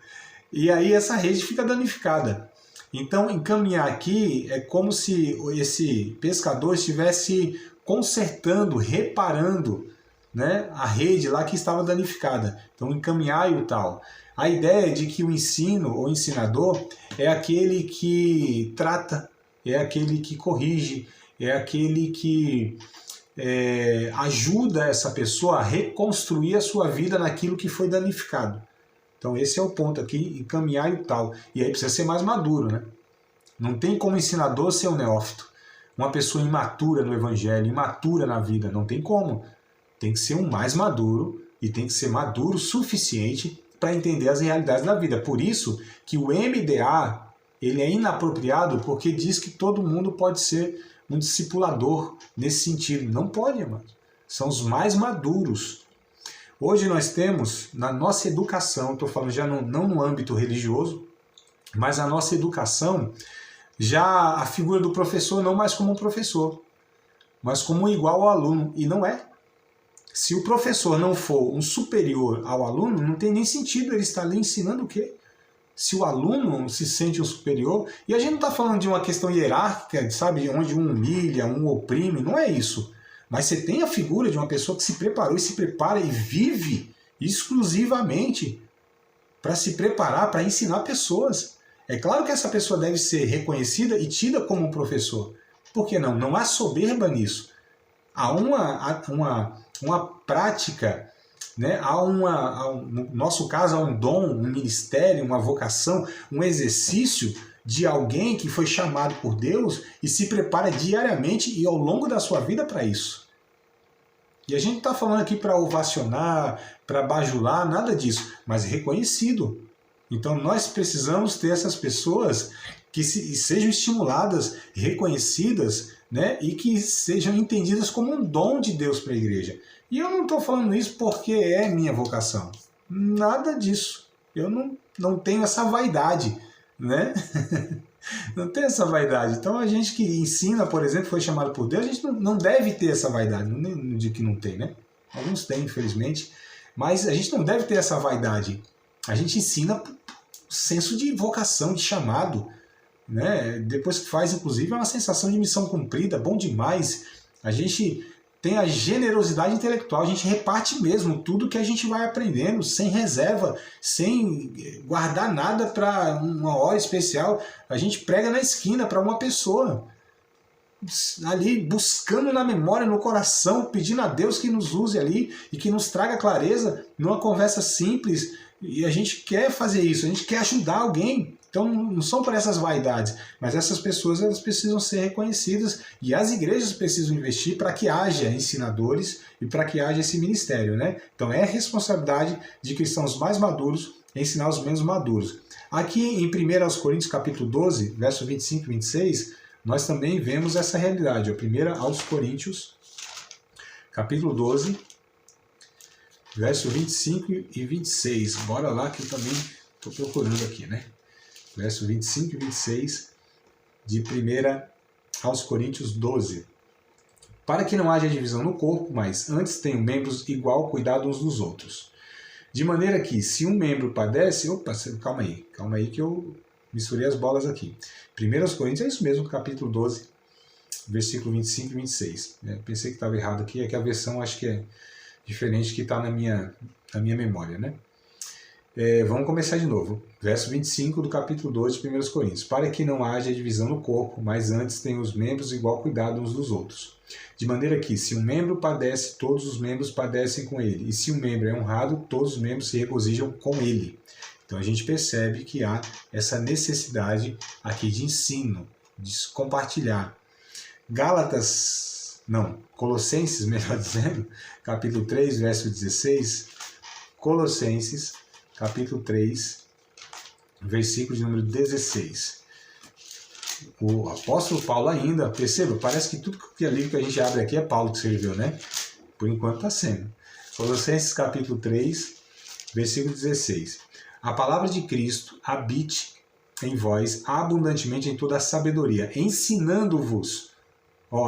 E aí essa rede fica danificada. Então encaminhar aqui é como se esse pescador estivesse consertando, reparando, né, a rede lá que estava danificada. Então encaminhar o tal. A ideia de que o ensino ou ensinador é aquele que trata, é aquele que corrige, é aquele que ajuda essa pessoa a reconstruir a sua vida naquilo que foi danificado. Então esse é o ponto aqui, encaminhar o tal. E aí precisa ser mais maduro, né? Não tem como ensinador ser um neófito. Uma pessoa imatura no evangelho, imatura na vida, não tem como. Tem que ser um mais maduro e tem que ser maduro o suficiente para entender as realidades da vida. Por isso que o MDA ele é inapropriado, porque diz que todo mundo pode ser um discipulador nesse sentido. Não pode, amados. São os mais maduros. Hoje nós temos, na nossa educação, estou falando já não no âmbito religioso, mas a nossa educação, já a figura do professor não mais como um professor, mas como um igual ao aluno. E não é. Se o professor não for um superior ao aluno, não tem nem sentido ele estar ali ensinando o quê? Se o aluno se sente um superior, e a gente não está falando de uma questão hierárquica, sabe, onde um humilha, um oprime, não é isso. Mas você tem a figura de uma pessoa que se preparou e se prepara e vive exclusivamente para se preparar, para ensinar pessoas. É claro que essa pessoa deve ser reconhecida e tida como um professor. Por que não? Não há soberba nisso. Há uma prática né? No nosso caso, há um dom, um ministério, uma vocação, um exercício de alguém que foi chamado por Deus e se prepara diariamente e ao longo da sua vida para isso. E a gente não está falando aqui para ovacionar, para bajular, nada disso, mas reconhecido. Então nós precisamos ter essas pessoas que sejam estimuladas, reconhecidas, né, e que sejam entendidas como um dom de Deus para a igreja. E eu não estou falando isso porque é minha vocação. Nada disso. Eu não tenho essa vaidade, né? Não tem essa vaidade. Então a gente que ensina, por exemplo, foi chamado por Deus, a gente não deve ter essa vaidade. Não digo que não tem, né? Alguns têm, infelizmente. Mas a gente não deve ter essa vaidade. A gente ensina por senso de vocação, de chamado, né? Depois que faz, inclusive, é uma sensação de missão cumprida, bom demais. A gente tem a generosidade intelectual, a gente reparte mesmo tudo que a gente vai aprendendo, sem reserva, sem guardar nada para uma hora especial. A gente prega na esquina para uma pessoa, ali buscando na memória, no coração, pedindo a Deus que nos use ali e que nos traga clareza numa conversa simples. E a gente quer fazer isso, a gente quer ajudar alguém. Então não são por essas vaidades, mas essas pessoas elas precisam ser reconhecidas e as igrejas precisam investir para que haja ensinadores e para que haja esse ministério, né? Então é responsabilidade de cristãos mais maduros ensinar os menos maduros. Aqui em 1 Coríntios capítulo 12, verso 25 e 26, nós também vemos essa realidade. 1 Coríntios capítulo 12, verso 25 e 26. Bora lá que eu também estou procurando aqui, né? Verso 25 e 26 de 1 Coríntios 12. Para que não haja divisão no corpo, mas antes tenham membros igual cuidado uns dos outros. De maneira que, se um membro padece... Opa, calma aí que eu misturei as bolas aqui. 1 Coríntios, é isso mesmo, capítulo 12, versículo 25 e 26. Pensei que estava errado aqui, é que a versão acho que é diferente que está na minha memória, né? Vamos começar de novo. Verso 25 do capítulo 12 de 1 Coríntios. Para que não haja divisão no corpo, mas antes tenham os membros igual cuidado uns dos outros. De maneira que, se um membro padece, todos os membros padecem com ele. E se um membro é honrado, todos os membros se regozijam com ele. Então a gente percebe que há essa necessidade aqui de ensino, de compartilhar. Colossenses, melhor dizendo, capítulo 3, verso 16. Colossenses, capítulo 3, versículo de número 16. O apóstolo Paulo ainda, perceba, parece que tudo que é livro que a gente abre aqui é Paulo que escreveu, né? Por enquanto está sendo. Colossenses capítulo 3, versículo 16. A palavra de Cristo habite em vós abundantemente em toda a sabedoria, ensinando-vos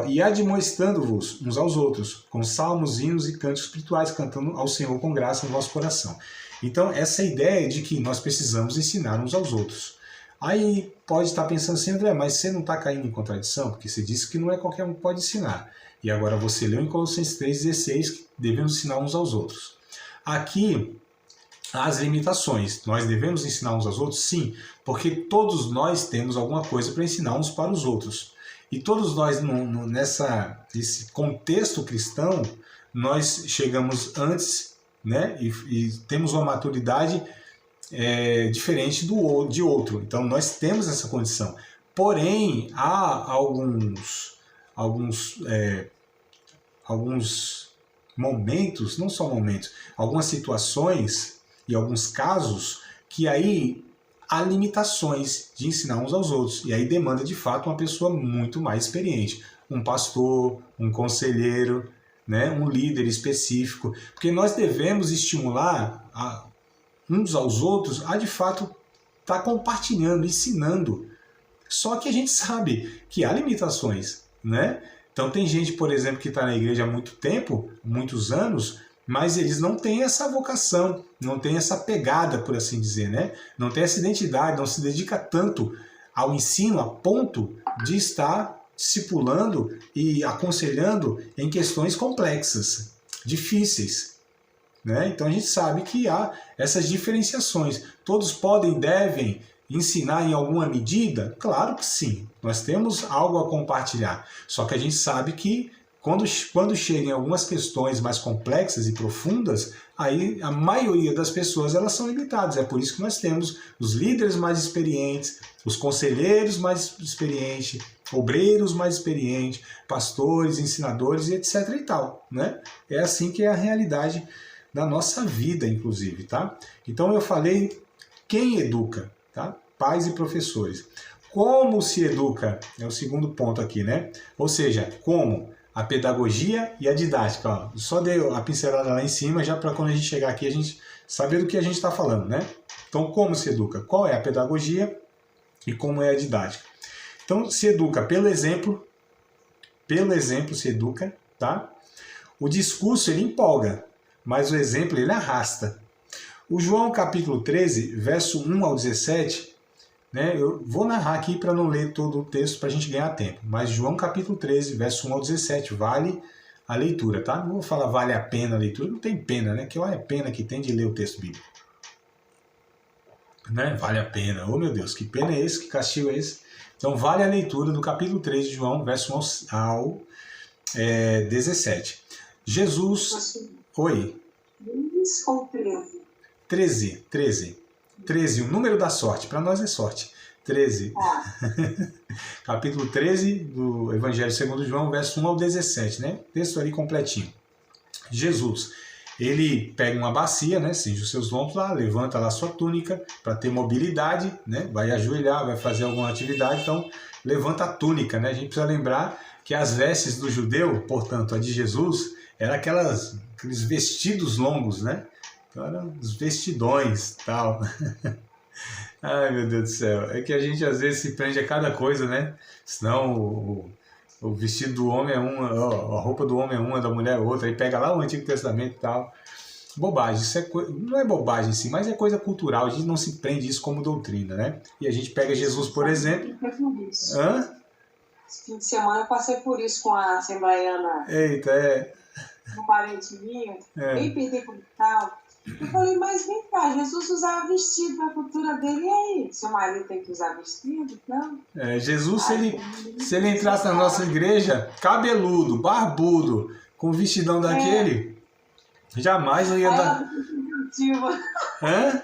e admoestando-vos uns aos outros, com salmos, hinos e cânticos espirituais, cantando ao Senhor com graça no vosso coração. Então, essa ideia de que nós precisamos ensinar uns aos outros. Aí pode estar pensando assim, André, mas você não está caindo em contradição? Porque você disse que não é qualquer um que pode ensinar. E agora você leu em Colossenses 3,16 que devemos ensinar uns aos outros. Aqui, as limitações. Nós devemos ensinar uns aos outros? Sim, porque todos nós temos alguma coisa para ensinar uns para os outros. E todos nós, nesse contexto cristão, nós chegamos antes, né, e temos uma maturidade diferente de outro. Então nós temos essa condição. Porém, há alguns momentos, não só momentos, algumas situações e alguns casos que aí há limitações de ensinar uns aos outros. E aí demanda de fato uma pessoa muito mais experiente. Um pastor, um conselheiro, né, um líder específico, porque nós devemos estimular uns aos outros a de fato estar compartilhando, ensinando. Só que a gente sabe que há limitações, né? Então tem gente, por exemplo, que está na igreja há muito tempo, muitos anos, mas eles não têm essa vocação, não têm essa pegada, por assim dizer, né? Não tem essa identidade, não se dedica tanto ao ensino a ponto de estar discipulando e aconselhando em questões complexas, difíceis, né? Então a gente sabe que há essas diferenciações. Todos podem, devem ensinar em alguma medida? Claro que sim. Nós temos algo a compartilhar. Só que a gente sabe que quando chegam algumas questões mais complexas e profundas, aí a maioria das pessoas elas são limitadas. É por isso que nós temos os líderes mais experientes, os conselheiros mais experientes, obreiros mais experientes, pastores, ensinadores e etc e tal, né? É assim que é a realidade da nossa vida, inclusive, tá? Então eu falei quem educa, tá? Pais e professores. Como se educa? É o segundo ponto aqui, né? Ou seja, como? A pedagogia e a didática. Ó, só dei a pincelada lá em cima, já para quando a gente chegar aqui a gente saber do que a gente está falando, né? Então, como se educa? Qual é a pedagogia e como é a didática? Então, se educa pelo exemplo se educa, tá? O discurso, ele empolga, mas o exemplo, ele arrasta. O João capítulo 13, verso 1 ao 17, né, eu vou narrar aqui para não ler todo o texto para a gente ganhar tempo, mas João capítulo 13, verso 1 ao 17, vale a leitura, tá? Não vou falar vale a pena a leitura, não tem pena, né? Que olha a pena que tem de ler o texto bíblico. Né? Vale a pena. Oh meu Deus, que pena é esse, que castigo é esse? Então vale a leitura do capítulo 13 de João, verso 1 ao 17. Jesus... Oi? 13, o número da sorte. Para nós é sorte. 13. Capítulo 13 do Evangelho segundo João, verso 1 ao 17, né? Texto ali completinho. Jesus, ele pega uma bacia, né? Cinge os seus lombos lá, levanta lá sua túnica para ter mobilidade, né? Vai ajoelhar, vai fazer alguma atividade, então levanta a túnica, né? A gente precisa lembrar que as vestes do judeu, portanto, a de Jesus, eram aqueles vestidos longos, né? Então eram os vestidões e tal. Ai, meu Deus do céu. É que a gente às vezes se prende a cada coisa, né? Senão o vestido do homem é uma, a roupa do homem é uma, da mulher é outra. Aí pega lá o Antigo Testamento e tal. Bobagem. Isso não é bobagem em si, mas é coisa cultural. A gente não se prende isso como doutrina, né? E a gente pega Jesus, por exemplo... Hã? Esse fim de semana eu passei por isso com a assembleiana. Eita, Um parente minha, bem pentecostal. Eu falei, mas vem cá, Jesus usava vestido na cultura dele, e aí? Seu marido tem que usar vestido? Não? Jesus, se ele entrasse na nossa igreja, cabeludo, barbudo, com vestidão daquele, jamais eu ia dar... Hã?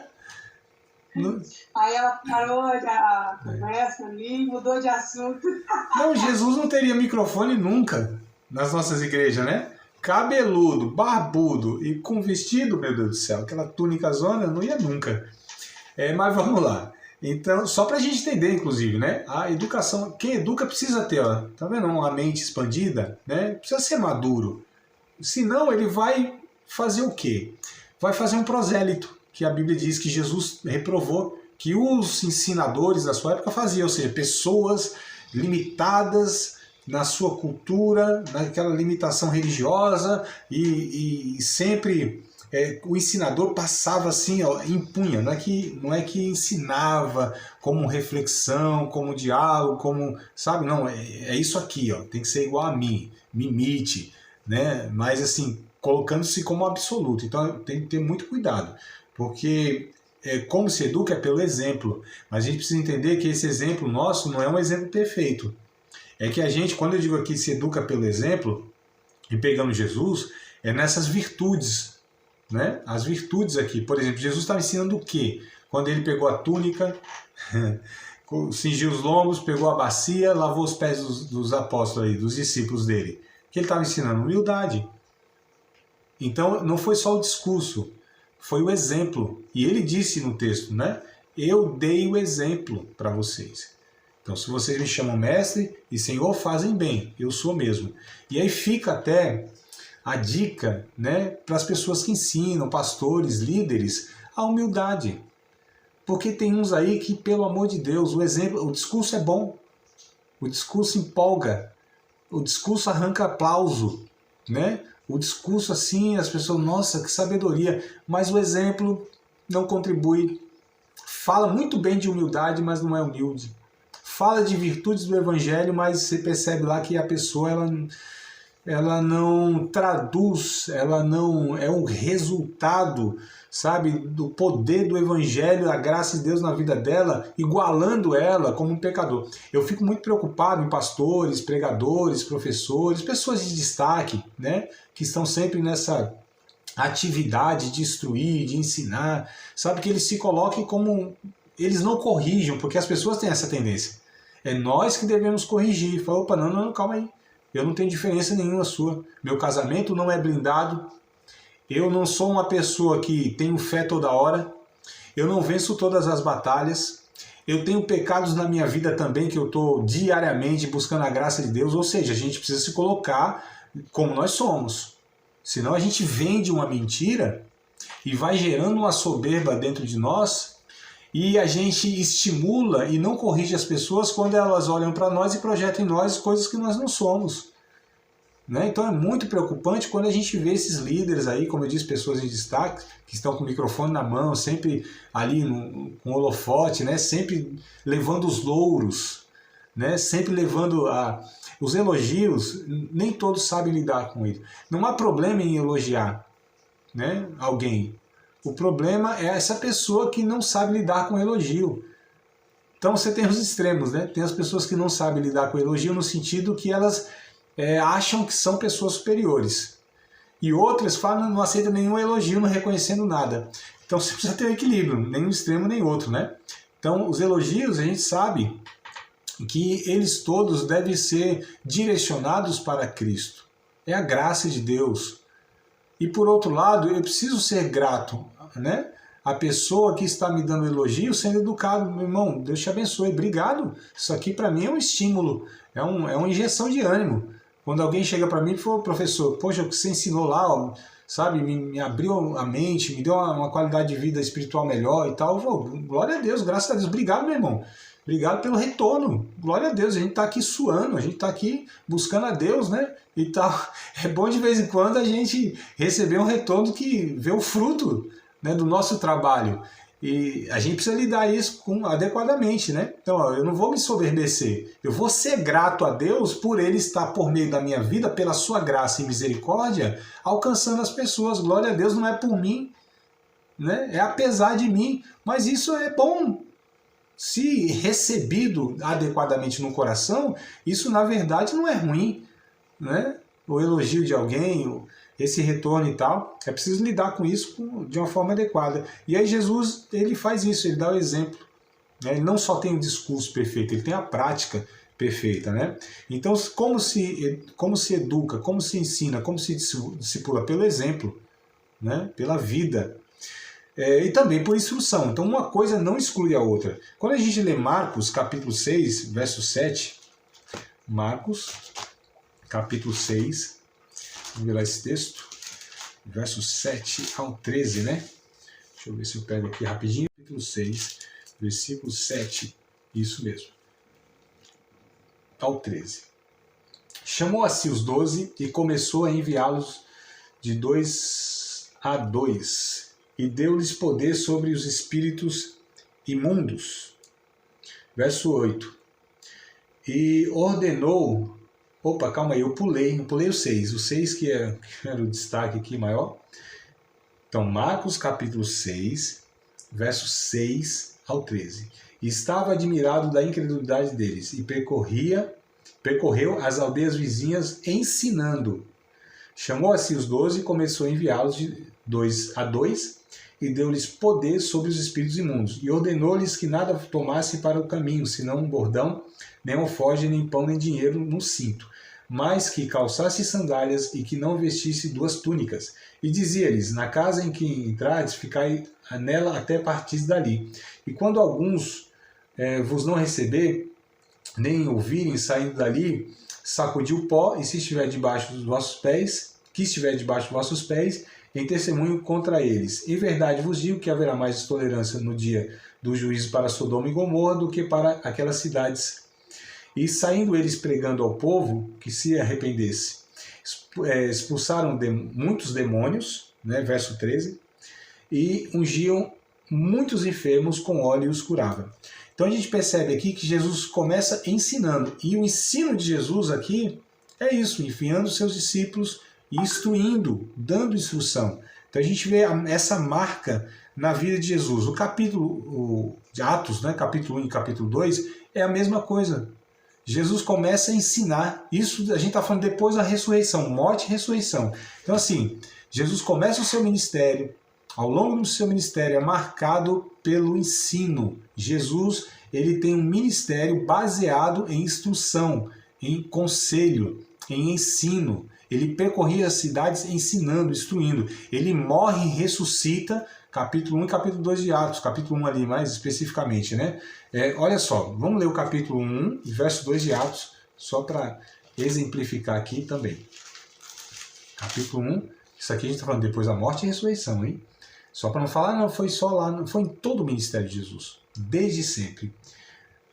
Aí ela parou a conversa ali, mudou de assunto. Não, Jesus não teria microfone nunca nas nossas igrejas, né? Cabeludo, barbudo e com vestido, meu Deus do céu, aquela túnica zona, não ia nunca. Mas vamos lá. Então, só para a gente entender, inclusive, né? A educação, quem educa precisa ter, ó, tá vendo? Uma mente expandida, né? Precisa ser maduro. Senão, ele vai fazer o quê? Vai fazer um prosélito, que a Bíblia diz que Jesus reprovou, que os ensinadores da sua época faziam, ou seja, pessoas limitadas na sua cultura, naquela limitação religiosa e sempre o ensinador passava assim, ó, impunha, não é que ensinava como reflexão, como diálogo, como, sabe, não, é isso aqui, ó, tem que ser igual a mim, me imite, né, mas assim, colocando-se como absoluto, então tem que ter muito cuidado, porque como se educa é pelo exemplo, mas a gente precisa entender que esse exemplo nosso não é um exemplo perfeito. É que a gente, quando eu digo aqui se educa pelo exemplo, e pegando Jesus, é nessas virtudes, né? As virtudes aqui. Por exemplo, Jesus estava ensinando o quê? Quando ele pegou a túnica, cingiu os lombos, pegou a bacia, lavou os pés dos apóstolos aí, dos discípulos dele. O que ele estava ensinando? Humildade. Então, não foi só o discurso, foi o exemplo. E ele disse no texto, né? Eu dei o exemplo para vocês. Então, se vocês me chamam mestre e senhor, fazem bem, eu sou mesmo. E aí fica até a dica, né, para as pessoas que ensinam, pastores, líderes, a humildade. Porque tem uns aí que, pelo amor de Deus, o discurso é bom, o discurso empolga, o discurso arranca aplauso, né? O discurso assim, as pessoas, nossa, que sabedoria, mas o exemplo não contribui. Fala muito bem de humildade, mas não é humilde. Fala de virtudes do Evangelho, mas você percebe lá que a pessoa ela não traduz, ela não é um resultado, sabe, do poder do Evangelho, a graça de Deus na vida dela, igualando ela como um pecador. Eu fico muito preocupado em pastores, pregadores, professores, pessoas de destaque, né, que estão sempre nessa atividade de instruir, de ensinar, sabe, que eles se coloquem como... Eles não corrijam, porque as pessoas têm essa tendência. É nós que devemos corrigir. Fala, opa, não, calma aí. Eu não tenho diferença nenhuma sua. Meu casamento não é blindado. Eu não sou uma pessoa que tenho fé toda hora. Eu não venço todas as batalhas. Eu tenho pecados na minha vida também, que eu estou diariamente buscando a graça de Deus. Ou seja, a gente precisa se colocar como nós somos. Senão a gente vende uma mentira e vai gerando uma soberba dentro de nós, e a gente estimula e não corrige as pessoas quando elas olham para nós e projetam em nós coisas que nós não somos. Né? Então é muito preocupante quando a gente vê esses líderes aí, como eu disse, pessoas em destaque, que estão com o microfone na mão, sempre ali com holofote, né? Sempre levando os louros, né? Sempre levando os elogios. Nem todos sabem lidar com ele. Não há problema em elogiar, né, alguém. O problema é essa pessoa que não sabe lidar com o elogio. Então você tem os extremos, né? Tem as pessoas que não sabem lidar com o elogio no sentido que elas acham que são pessoas superiores. E outras falam, não aceitam nenhum elogio, não reconhecendo nada. Então você precisa ter um equilíbrio, nem um extremo nem outro, né? Então os elogios, a gente sabe que eles todos devem ser direcionados para Cristo. É a graça de Deus. E por outro lado, eu preciso ser grato, né? A pessoa que está me dando elogio, sendo educado, meu irmão, Deus te abençoe, obrigado. Isso aqui para mim é um estímulo, é uma injeção de ânimo. Quando alguém chega para mim e fala, professor, poxa, o que você ensinou lá, ó, sabe, me abriu a mente, me deu uma qualidade de vida espiritual melhor e tal. Eu falo, glória a Deus, graças a Deus, obrigado, meu irmão. Obrigado pelo retorno. Glória a Deus, a gente está aqui suando, a gente está aqui buscando a Deus, né? E tal. É bom de vez em quando a gente receber um retorno que vê o fruto, né, do nosso trabalho. E a gente precisa lidar isso adequadamente, né? Então, ó, eu não vou me soberbecer. Eu vou ser grato a Deus por Ele estar por meio da minha vida, pela sua graça e misericórdia, alcançando as pessoas. Glória a Deus, não é por mim, né? É apesar de mim. Mas isso é bom. Se recebido adequadamente no coração, isso na verdade não é ruim, né? O elogio de alguém, esse retorno e tal, é preciso lidar com isso de uma forma adequada. E aí Jesus, ele faz isso, ele dá o exemplo. Né? Ele não só tem o discurso perfeito, ele tem a prática perfeita. Né? Então, como se educa, como se ensina, como se discipula? Pelo exemplo, né? Pela vida. E também por instrução. Então uma coisa não exclui a outra. Quando a gente lê Marcos, capítulo 6, verso 7, Marcos, capítulo 6, vamos ver lá esse texto, verso 7 ao 13, né? Deixa eu ver se eu pego aqui rapidinho. Capítulo 6, versículo 7, isso mesmo, ao 13. Chamou a si os 12 e começou a enviá-los de 2 a 2, e deu-lhes poder sobre os espíritos imundos. Verso 8. E ordenou... Opa, calma aí, eu pulei o 6. O 6 que era o destaque aqui maior. Então, Marcos capítulo 6, versos 6 ao 13. E estava admirado da incredulidade deles, e percorreu as aldeias vizinhas ensinando. Chamou a si os 12 e começou a enviá-los de 2 a 2, e deu-lhes poder sobre os espíritos imundos, e ordenou-lhes que nada tomassem para o caminho, senão um bordão, nem alforje, nem pão, nem dinheiro no cinto, mas que calçasse sandálias e que não vestisse 2 túnicas. E dizia-lhes, na casa em que entrardes, ficai nela até partis dali. E quando alguns vos não receber, nem ouvirem saindo dali, sacudi o pó, e se estiver debaixo dos vossos pés, em testemunho contra eles. Em verdade vos digo que haverá mais tolerância no dia do juízo para Sodoma e Gomorra do que para aquelas cidades. E saindo eles pregando ao povo que se arrependesse, expulsaram muitos demônios, né, verso 13, e ungiam muitos enfermos com óleo e os curava. Então a gente percebe aqui que Jesus começa ensinando, e o ensino de Jesus aqui é isso, enfiando seus discípulos e instruindo, dando instrução. Então a gente vê essa marca na vida de Jesus. O capítulo de Atos, né, capítulo 1 e capítulo 2, é a mesma coisa. Jesus começa a ensinar. Isso a gente está falando depois da ressurreição, morte e ressurreição. Então assim, Jesus começa o seu ministério, ao longo do seu ministério é marcado pelo ensino. Jesus, ele tem um ministério baseado em instrução, em conselho, em ensino. Ele percorria as cidades ensinando, instruindo. Ele morre e ressuscita, capítulo 1 e capítulo 2 de Atos, capítulo 1 ali mais especificamente, né? Olha só, vamos ler o capítulo 1 e verso 2 de Atos, só para exemplificar aqui também. Capítulo 1, isso aqui a gente está falando depois da morte e ressurreição, hein? Só para não falar, não, foi só lá, não, foi em todo o ministério de Jesus, desde sempre.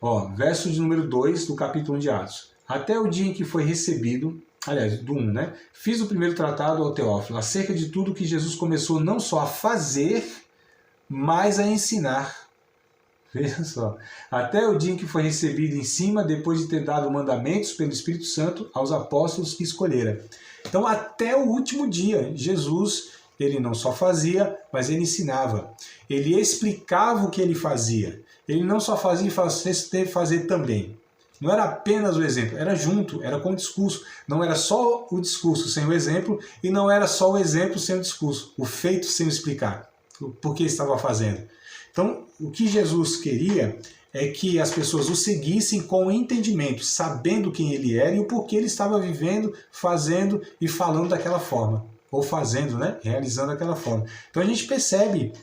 Ó, verso de número 2 do capítulo 1 de Atos. Até o dia em que foi recebido, aliás, do 1, né? Fiz o primeiro tratado ao Teófilo, acerca de tudo que Jesus começou não só a fazer, mas a ensinar. Veja só. Até o dia em que foi recebido em cima, depois de ter dado mandamentos pelo Espírito Santo aos apóstolos que escolhera. Então, até o último dia, Jesus, ele não só fazia, mas ele ensinava. Ele explicava o que ele fazia. Ele não só fazia, você teve que fazer também. Não era apenas o exemplo, era junto, era com o discurso. Não era só o discurso sem o exemplo e não era só o exemplo sem o discurso. O feito sem explicar por que estava fazendo. Então, o que Jesus queria é que as pessoas o seguissem com entendimento, sabendo quem ele era e o porquê ele estava vivendo, fazendo e falando daquela forma. Ou fazendo, né? Realizando daquela forma. Então a gente percebe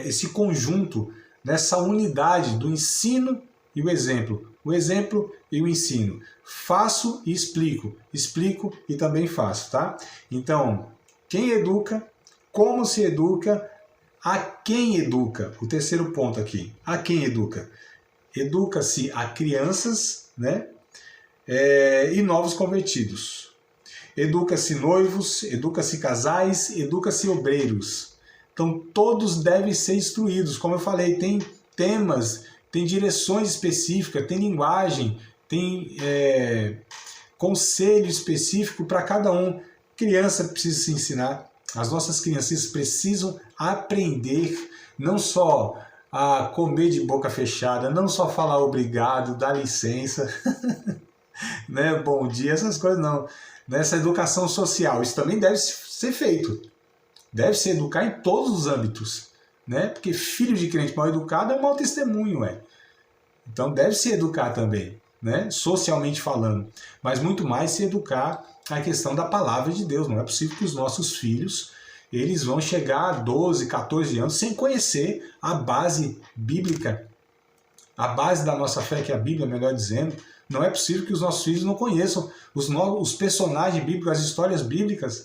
esse conjunto, nessa unidade do ensino e o exemplo e o ensino. Faço e explico, explico e também faço, tá? Então, quem educa, como se educa, a quem educa? O terceiro ponto aqui, a quem educa? Educa-se a crianças, né? E novos convertidos. Educa-se noivos, educa-se casais, educa-se obreiros. Então, todos devem ser instruídos. Como eu falei, tem temas, tem direções específicas, tem linguagem, tem conselho específico para cada um. Criança precisa se ensinar. As nossas crianças precisam aprender não só a comer de boca fechada, não só falar obrigado, dá licença, né, bom dia, essas coisas não. Nessa educação social, isso também deve ser feito. Deve se educar em todos os âmbitos, né? Porque filho de crente mal educado é um mau testemunho, Então deve se educar também, né? Socialmente falando. Mas muito mais se educar a questão da palavra de Deus. Não é possível que os nossos filhos eles vão chegar a 12, 14 anos sem conhecer a base bíblica, a base da nossa fé, que é a Bíblia, melhor dizendo. Não é possível que os nossos filhos não conheçam os personagens bíblicos, as histórias bíblicas.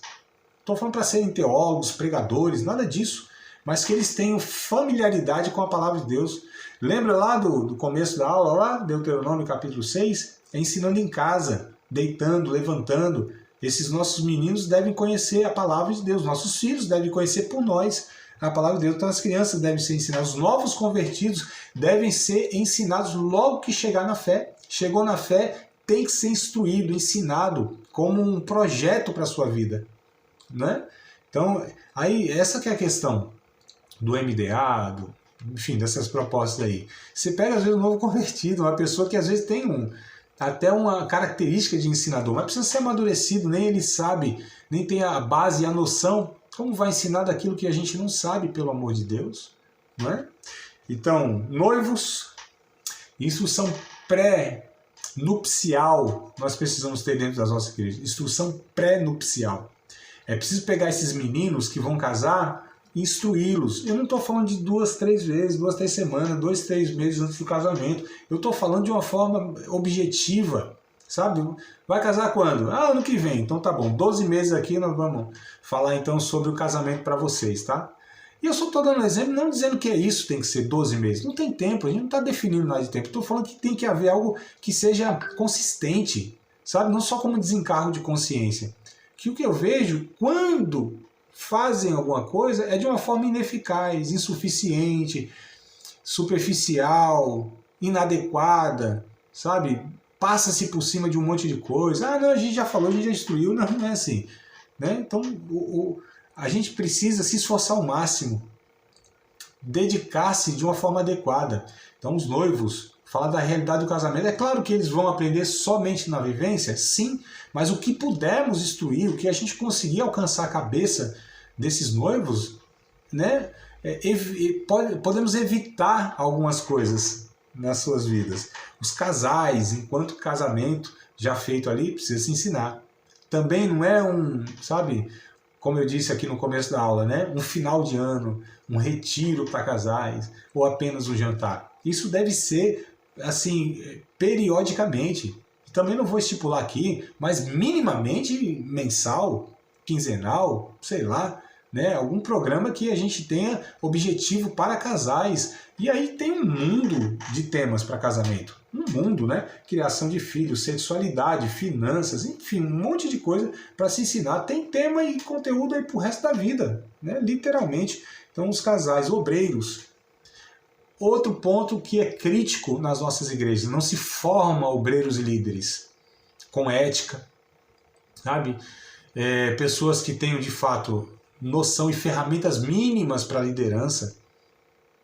Estou falando para serem teólogos, pregadores, nada disso. Mas que eles tenham familiaridade com a palavra de Deus. Lembra lá do começo da aula, lá, Deuteronômio capítulo 6? Ensinando em casa, deitando, levantando. Esses nossos meninos devem conhecer a palavra de Deus. Nossos filhos devem conhecer por nós a palavra de Deus. Então as crianças devem ser ensinadas. Os novos convertidos devem ser ensinados logo que chegar na fé. Chegou na fé, tem que ser instruído, ensinado como um projeto para a sua vida, né? Então, aí, essa que é a questão do MDA, enfim, dessas propostas aí. Você pega, às vezes, um novo convertido, uma pessoa que, às vezes, tem até uma característica de ensinador, mas precisa ser amadurecido, nem ele sabe, nem tem a base e a noção. Como vai ensinar daquilo que a gente não sabe, pelo amor de Deus, não é? Então, noivos, instrução pré-nupcial, nós precisamos ter dentro das nossas igrejas. Instrução pré-nupcial. É preciso pegar esses meninos que vão casar e instruí-los. Eu não estou falando de 2, 3 vezes, 2, 3 semanas, 2, 3 meses antes do casamento. Eu estou falando de uma forma objetiva, sabe? Vai casar quando? Ano que vem. Então tá bom, 12 meses aqui nós vamos falar então sobre o casamento para vocês, tá? E eu só estou dando um exemplo, não dizendo que é isso, tem que ser 12 meses. Não tem tempo, a gente não está definindo nada de tempo. Estou falando que tem que haver algo que seja consistente, sabe? Não só como desencargo de consciência. Que o que eu vejo, quando fazem alguma coisa, é de uma forma ineficaz, insuficiente, superficial, inadequada, sabe? Passa-se por cima de um monte de coisa. Ah, não, a gente já falou, a gente já instruiu. Não, não é assim, né? Então, a gente precisa se esforçar ao máximo, dedicar-se de uma forma adequada. Então, os noivos, falar da realidade do casamento. É claro que eles vão aprender somente na vivência, sim, mas o que pudermos instruir, o que a gente conseguir alcançar a cabeça desses noivos, né, podemos evitar algumas coisas nas suas vidas. Os casais, enquanto casamento já feito ali, precisa se ensinar. Também não é sabe, como eu disse aqui no começo da aula, né, um final de ano, um retiro para casais, ou apenas um jantar. Isso deve ser, assim, periodicamente. Também não vou estipular aqui, mas minimamente mensal, quinzenal, sei lá, né? Algum programa que a gente tenha objetivo para casais. E aí tem um mundo de temas para casamento. Um mundo, né? Criação de filhos, sexualidade, finanças, enfim, um monte de coisa para se ensinar. Tem tema e conteúdo aí pro resto da vida, né? Literalmente. Então, os casais obreiros. Outro ponto que é crítico nas nossas igrejas, não se forma obreiros e líderes com ética, sabe? Pessoas que tenham de fato noção e ferramentas mínimas para a liderança,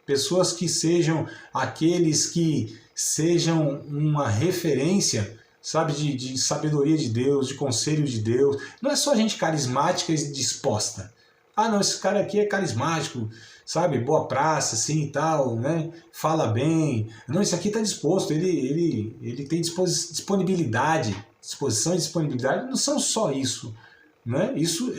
pessoas que sejam aqueles que sejam uma referência, sabe, de sabedoria de Deus, de conselho de Deus. Não é só gente carismática e disposta. Ah, não, esse cara aqui é carismático, sabe, boa praça, assim e tal, né? Fala bem. Não, esse aqui está disposto, ele tem disponibilidade. Disposição e disponibilidade não são só isso, né? Isso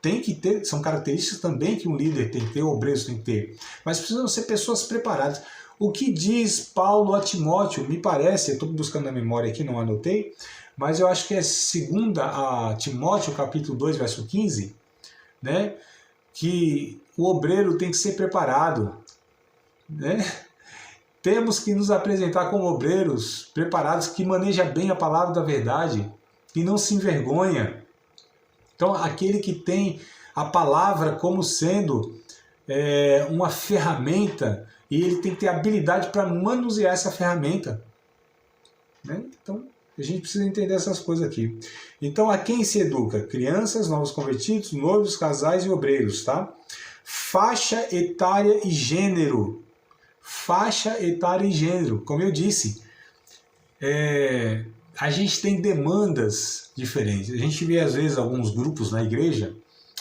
tem que ter, são características também que um líder tem que ter, obreiros tem que ter. Mas precisam ser pessoas preparadas. O que diz Paulo a Timóteo, me parece, eu estou buscando na memória aqui, não anotei, mas eu acho que é 2 a Timóteo, capítulo 2, verso 15, né? Que o obreiro tem que ser preparado, né? Temos que nos apresentar como obreiros preparados, que manejam bem a palavra da verdade e não se envergonha. Então, aquele que tem a palavra como sendo uma ferramenta, e ele tem que ter habilidade para manusear essa ferramenta, né? Então, a gente precisa entender essas coisas aqui. Então, a quem se educa? Crianças, novos convertidos, noivos, casais e obreiros, tá? Faixa etária e gênero. Faixa etária e gênero. Como eu disse, a gente tem demandas diferentes. A gente vê, às vezes, alguns grupos na igreja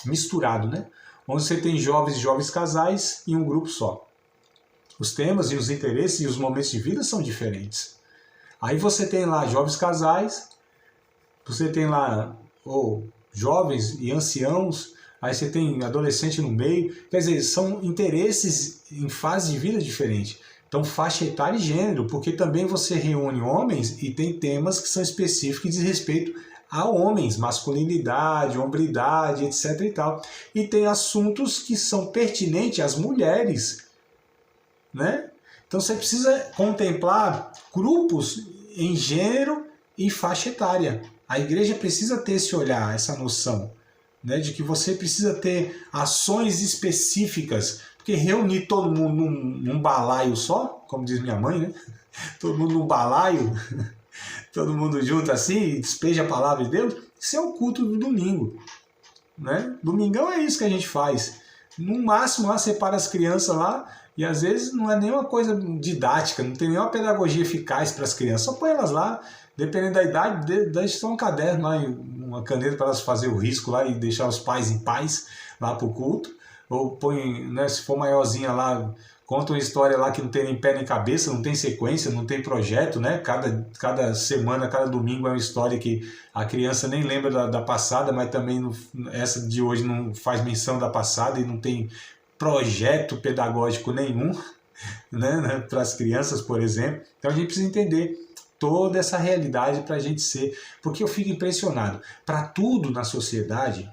misturado, né? Onde você tem jovens e jovens casais em um grupo só. Os temas e os interesses e os momentos de vida são diferentes. Aí você tem lá jovens casais, você tem lá jovens e anciãos, aí você tem adolescente no meio. Quer dizer, são interesses em fase de vida diferente. Então, faixa etária e gênero, porque também você reúne homens e tem temas que são específicos e diz respeito a homens, masculinidade, hombridade, etc. e tal. E tem assuntos que são pertinentes às mulheres, né? Então, você precisa contemplar grupos em gênero e faixa etária. A igreja precisa ter esse olhar, essa noção, né, de que você precisa ter ações específicas, porque reunir todo mundo num balaio só, como diz minha mãe, né? Todo mundo num balaio, todo mundo junto assim, e despeja a palavra de Deus, isso é o culto do domingo, né? Domingão é isso que a gente faz. No máximo, lá separa as crianças lá, e às vezes não é nenhuma coisa didática, não tem nenhuma pedagogia eficaz para as crianças, só põe elas lá, dependendo da idade, deixa só um caderno lá, uma caneta para elas fazer o risco lá e deixar os pais em paz lá para o culto, ou põe, né, se for maiorzinha lá, conta uma história lá que não tem nem pé nem cabeça, não tem sequência, não tem projeto, né? Cada semana, cada domingo é uma história que a criança nem lembra da passada, mas também essa de hoje não faz menção da passada e não tem projeto pedagógico nenhum, né, para as crianças, por exemplo. Então a gente precisa entender toda essa realidade para a gente ser, porque eu fico impressionado. Para tudo na sociedade,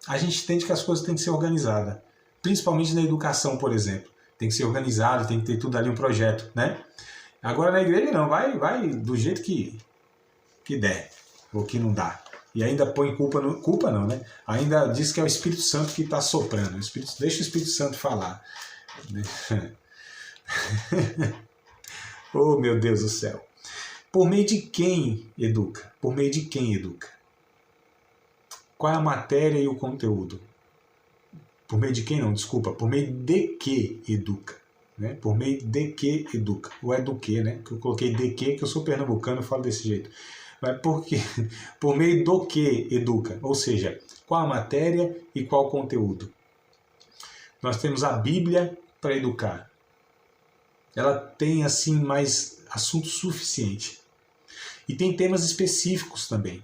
a gente entende que as coisas têm que ser organizadas, principalmente na educação, por exemplo. Tem que ser organizado, tem que ter tudo ali um projeto, né? Agora na igreja não, vai do jeito que der, ou que não dá. E ainda põe culpa não, né? Ainda diz que é o Espírito Santo que está soprando. Deixa o Espírito Santo falar. Oh, meu Deus do céu. Por meio de quem educa? Por meio de quem educa? Qual é a matéria e o conteúdo? Por meio de quem não, desculpa. Por meio de que educa? né? Por meio de que educa, ou é do que, né? Que eu coloquei de que eu sou pernambucano, eu falo desse jeito. Mas por quê? Por meio do que educa, ou seja, qual a matéria e qual o conteúdo. Nós temos a Bíblia para educar. Ela tem, assim, mais assunto suficiente. E tem temas específicos também.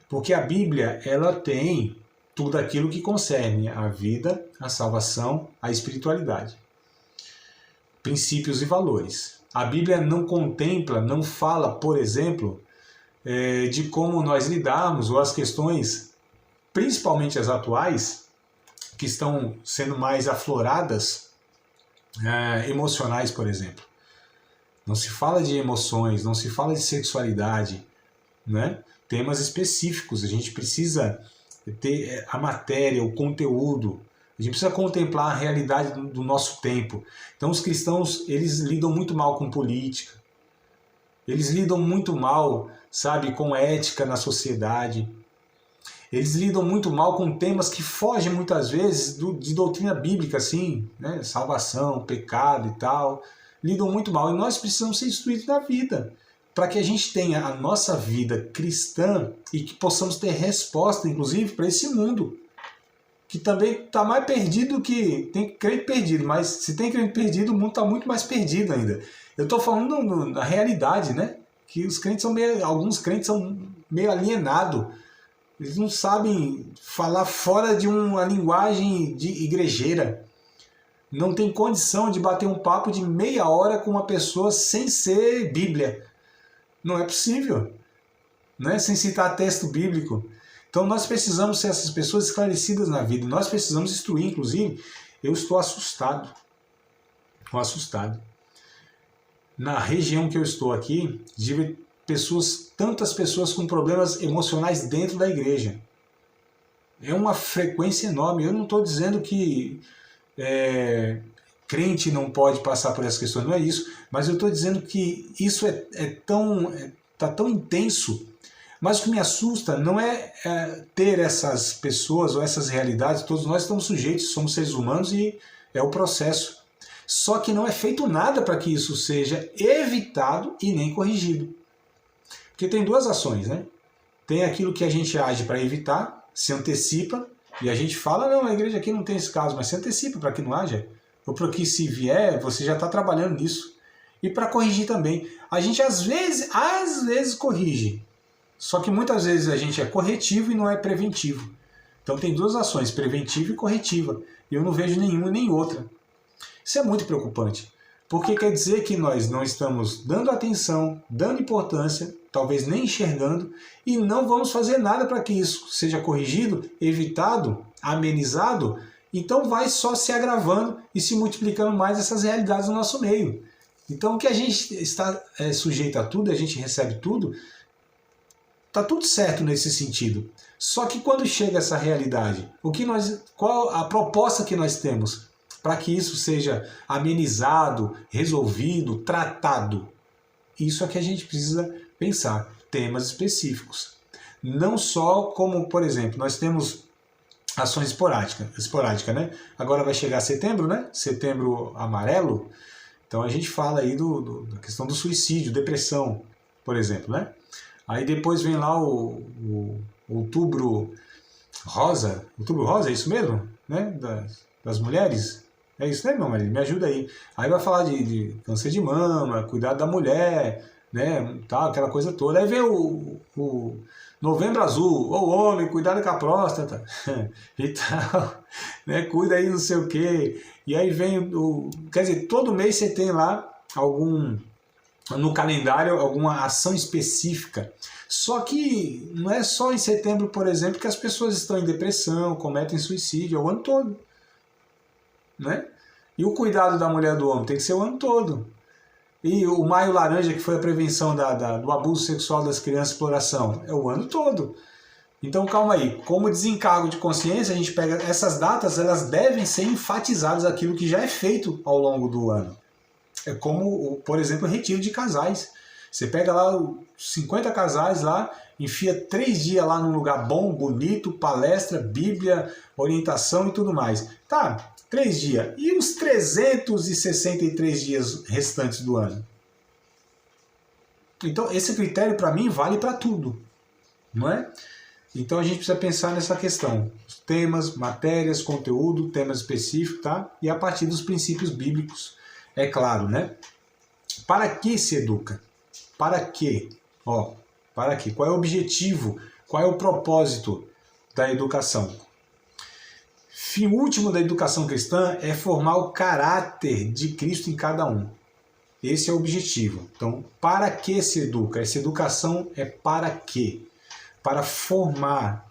Porque a Bíblia, ela tem tudo aquilo que concerne a vida, a salvação, a espiritualidade. Princípios e valores. A Bíblia não contempla, não fala, por exemplo, de como nós lidarmos, ou as questões, principalmente as atuais, que estão sendo mais afloradas, emocionais, por exemplo. Não se fala de emoções, não se fala de sexualidade, né? Temas específicos. A gente precisa ter a matéria, o conteúdo. A gente precisa contemplar a realidade do nosso tempo. Então os cristãos, eles lidam muito mal com política. Eles lidam muito mal, sabe, com ética na sociedade. Eles lidam muito mal com temas que fogem muitas vezes de doutrina bíblica, assim, né? Salvação, pecado e tal. Lidam muito mal. E nós precisamos ser instruídos na vida, para que a gente tenha a nossa vida cristã e que possamos ter resposta, inclusive, para esse mundo, que também está mais perdido que... Tem crente perdido, mas se tem crente perdido, o mundo está muito mais perdido ainda. Eu estou falando na realidade, né? Que os crentes são alguns crentes são meio alienados. Eles não sabem falar fora de uma linguagem de igrejeira. Não tem condição de bater um papo de meia hora com uma pessoa sem ser Bíblia. Não é possível, né? Sem citar texto bíblico. Então nós precisamos ser essas pessoas esclarecidas na vida. Nós precisamos instruir, inclusive. Eu estou assustado. Na região que eu estou aqui, de ver tantas pessoas com problemas emocionais dentro da igreja. É uma frequência enorme. Eu não estou dizendo que crente não pode passar por essas questões, não é isso. Mas eu estou dizendo que isso tá tão intenso. Mas o que me assusta não é ter essas pessoas ou essas realidades. Todos nós estamos sujeitos, somos seres humanos e é o processo. Só que não é feito nada para que isso seja evitado e nem corrigido. Porque tem duas ações, né? Tem aquilo que a gente age para evitar, se antecipa, e a gente fala, não, a igreja aqui não tem esse caso, mas se antecipa para que não haja. Ou para que se vier, você já está trabalhando nisso. E para corrigir também. A gente às vezes corrige. Só que muitas vezes a gente é corretivo e não é preventivo. Então tem duas ações, preventiva e corretiva. E eu não vejo nenhuma nem outra. Isso é muito preocupante. Porque quer dizer que nós não estamos dando atenção, dando importância, talvez nem enxergando, e não vamos fazer nada para que isso seja corrigido, evitado, amenizado. Então vai só se agravando e se multiplicando mais essas realidades no nosso meio. Então o que a gente está sujeito a tudo, a gente recebe tudo, está tudo certo nesse sentido. Só que quando chega essa realidade, qual a proposta que nós temos para que isso seja amenizado, resolvido, tratado? Isso é que a gente precisa pensar, temas específicos. Não só como, por exemplo, nós temos ações esporádicas, né? Agora vai chegar setembro, né? Setembro amarelo. Então a gente fala aí da questão do suicídio, depressão, por exemplo, né? Aí depois vem lá o outubro rosa. Outubro rosa, é isso mesmo? Né? Das mulheres? É isso, né, meu marido? Me ajuda aí. Aí vai falar de câncer de mama, cuidado da mulher, né? Tal, aquela coisa toda. Aí vem o novembro azul, o homem, cuidado com a próstata e tal, né? Cuida aí não sei o quê. E aí vem quer dizer, todo mês você tem lá no calendário alguma ação específica. Só que não é só em setembro, por exemplo, que as pessoas estão em depressão, cometem suicídio, é o ano todo. Né? E o cuidado da mulher e do homem tem que ser o ano todo. E o Maio Laranja, que foi a prevenção do abuso sexual das crianças e exploração, é o ano todo. Então calma aí, como desencargo de consciência, a gente pega essas datas, elas devem ser enfatizadas aquilo que já é feito ao longo do ano. É como, por exemplo, o retiro de casais. Você pega lá 50 casais lá, enfia 3 dias lá num lugar bom, bonito, palestra, Bíblia, orientação e tudo mais. Tá, 3 dias. E os 363 dias restantes do ano? Então, esse critério, para mim, vale para tudo, não é? Então, a gente precisa pensar nessa questão. Temas, matérias, conteúdo, temas específicos, tá? E a partir dos princípios bíblicos, é claro, né? Para que se educa? Para quê? Para quê? Qual é o objetivo? Qual é o propósito da educação? Fim último da educação cristã é formar o caráter de Cristo em cada um. Esse é o objetivo. Então, para que se educa? Essa educação é para quê? Para formar.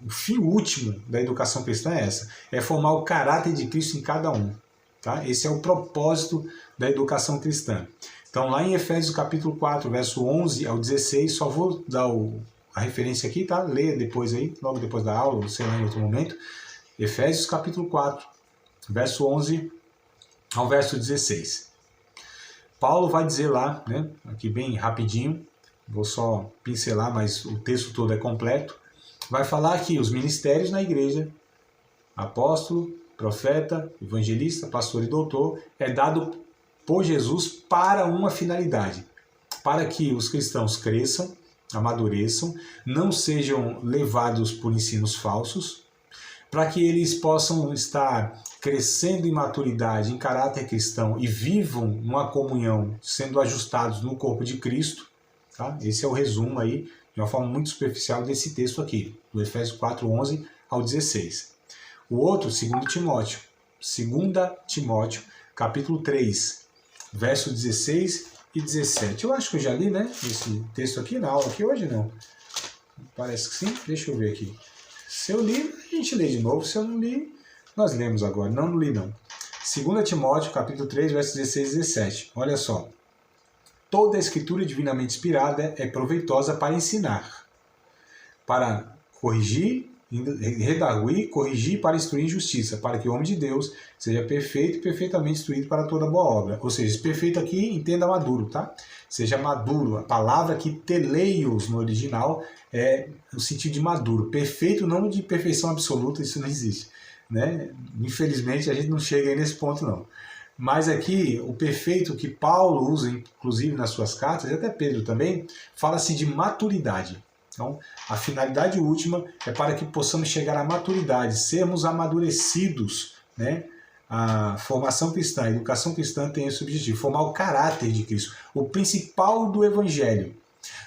O fim último da educação cristã é essa. É formar o caráter de Cristo em cada um. Tá? Esse é o propósito da educação cristã. Então, lá em Efésios capítulo 4, verso 11 ao 16, só vou dar a referência aqui, tá? Leia depois aí, logo depois da aula, ou sei lá em outro momento. Efésios capítulo 4, verso 11 ao verso 16. Paulo vai dizer lá, né, aqui bem rapidinho, vou só pincelar, mas o texto todo é completo, vai falar aqui os ministérios na igreja, apóstolo, profeta, evangelista, pastor e doutor, é dado por Jesus para uma finalidade, para que os cristãos cresçam, amadureçam, não sejam levados por ensinos falsos, para que eles possam estar crescendo em maturidade, em caráter cristão e vivam numa comunhão, sendo ajustados no corpo de Cristo. Tá? Esse é o resumo aí, de uma forma muito superficial, desse texto aqui, do Efésios 4, 11 ao 16. O outro, 2 Timóteo. 2 Timóteo, capítulo 3, verso 16 e 17. Eu acho que eu já li, né, esse texto aqui na aula aqui hoje, não? Parece que sim. Deixa eu ver aqui. Se eu li, a gente lê de novo. Se eu não li, nós lemos agora. Não li não. 2 Timóteo, capítulo 3, versos 16 e 17. Olha só. Toda a escritura divinamente inspirada é proveitosa para ensinar, para corrigir, redarguir, corrigir para instruir em justiça, para que o homem de Deus seja perfeito e perfeitamente instruído para toda boa obra. Ou seja, esse perfeito aqui, entenda maduro, tá? Seja maduro. A palavra aqui, teleios, no original, é o sentido de maduro. Perfeito, não de perfeição absoluta, isso não existe, né? Infelizmente, a gente não chega aí nesse ponto, não. Mas aqui, o perfeito que Paulo usa, inclusive nas suas cartas, e até Pedro também, fala-se de maturidade. Então, a finalidade última é para que possamos chegar à maturidade, sermos amadurecidos, né? A formação cristã, a educação cristã tem esse objetivo, formar o caráter de Cristo. O principal do Evangelho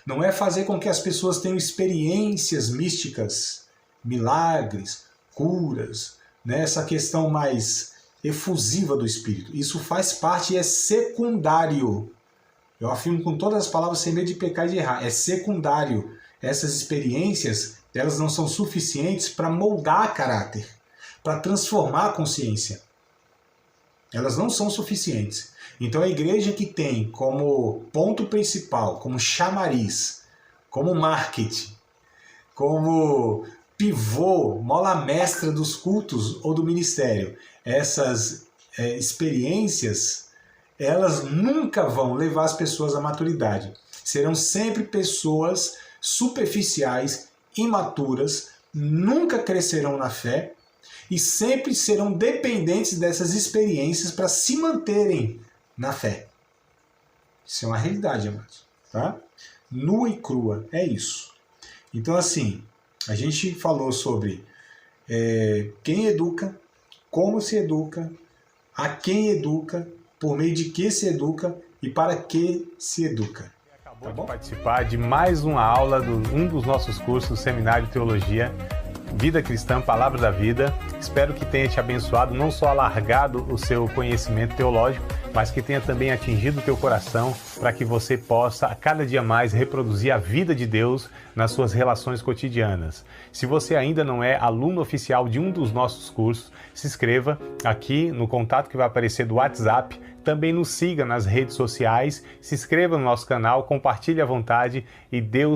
não é fazer com que as pessoas tenham experiências místicas, milagres, curas, né? Essa questão mais efusiva do Espírito. Isso faz parte e é secundário. Eu afirmo com todas as palavras sem medo de pecar e de errar. É secundário. Essas experiências, elas não são suficientes para moldar caráter, para transformar a consciência. Elas não são suficientes. Então a igreja que tem como ponto principal, como chamariz, como marketing, como pivô, mola mestra dos cultos ou do ministério, essas experiências, elas nunca vão levar as pessoas à maturidade. Serão sempre pessoas superficiais, imaturas, nunca crescerão na fé e sempre serão dependentes dessas experiências para se manterem na fé. Isso é uma realidade, amados. Tá? Nua e crua, é isso. Então, assim, a gente falou sobre quem educa, como se educa, a quem educa, por meio de que se educa e para que se educa. Acabou de participar de mais uma aula de um dos nossos cursos, Seminário de Teologia, Vida Cristã, Palavra da Vida. Espero que tenha te abençoado, não só alargado o seu conhecimento teológico, mas que tenha também atingido o teu coração para que você possa, a cada dia mais, reproduzir a vida de Deus nas suas relações cotidianas. Se você ainda não é aluno oficial de um dos nossos cursos, se inscreva aqui no contato que vai aparecer do WhatsApp. Também nos siga nas redes sociais, se inscreva no nosso canal, compartilhe à vontade e Deus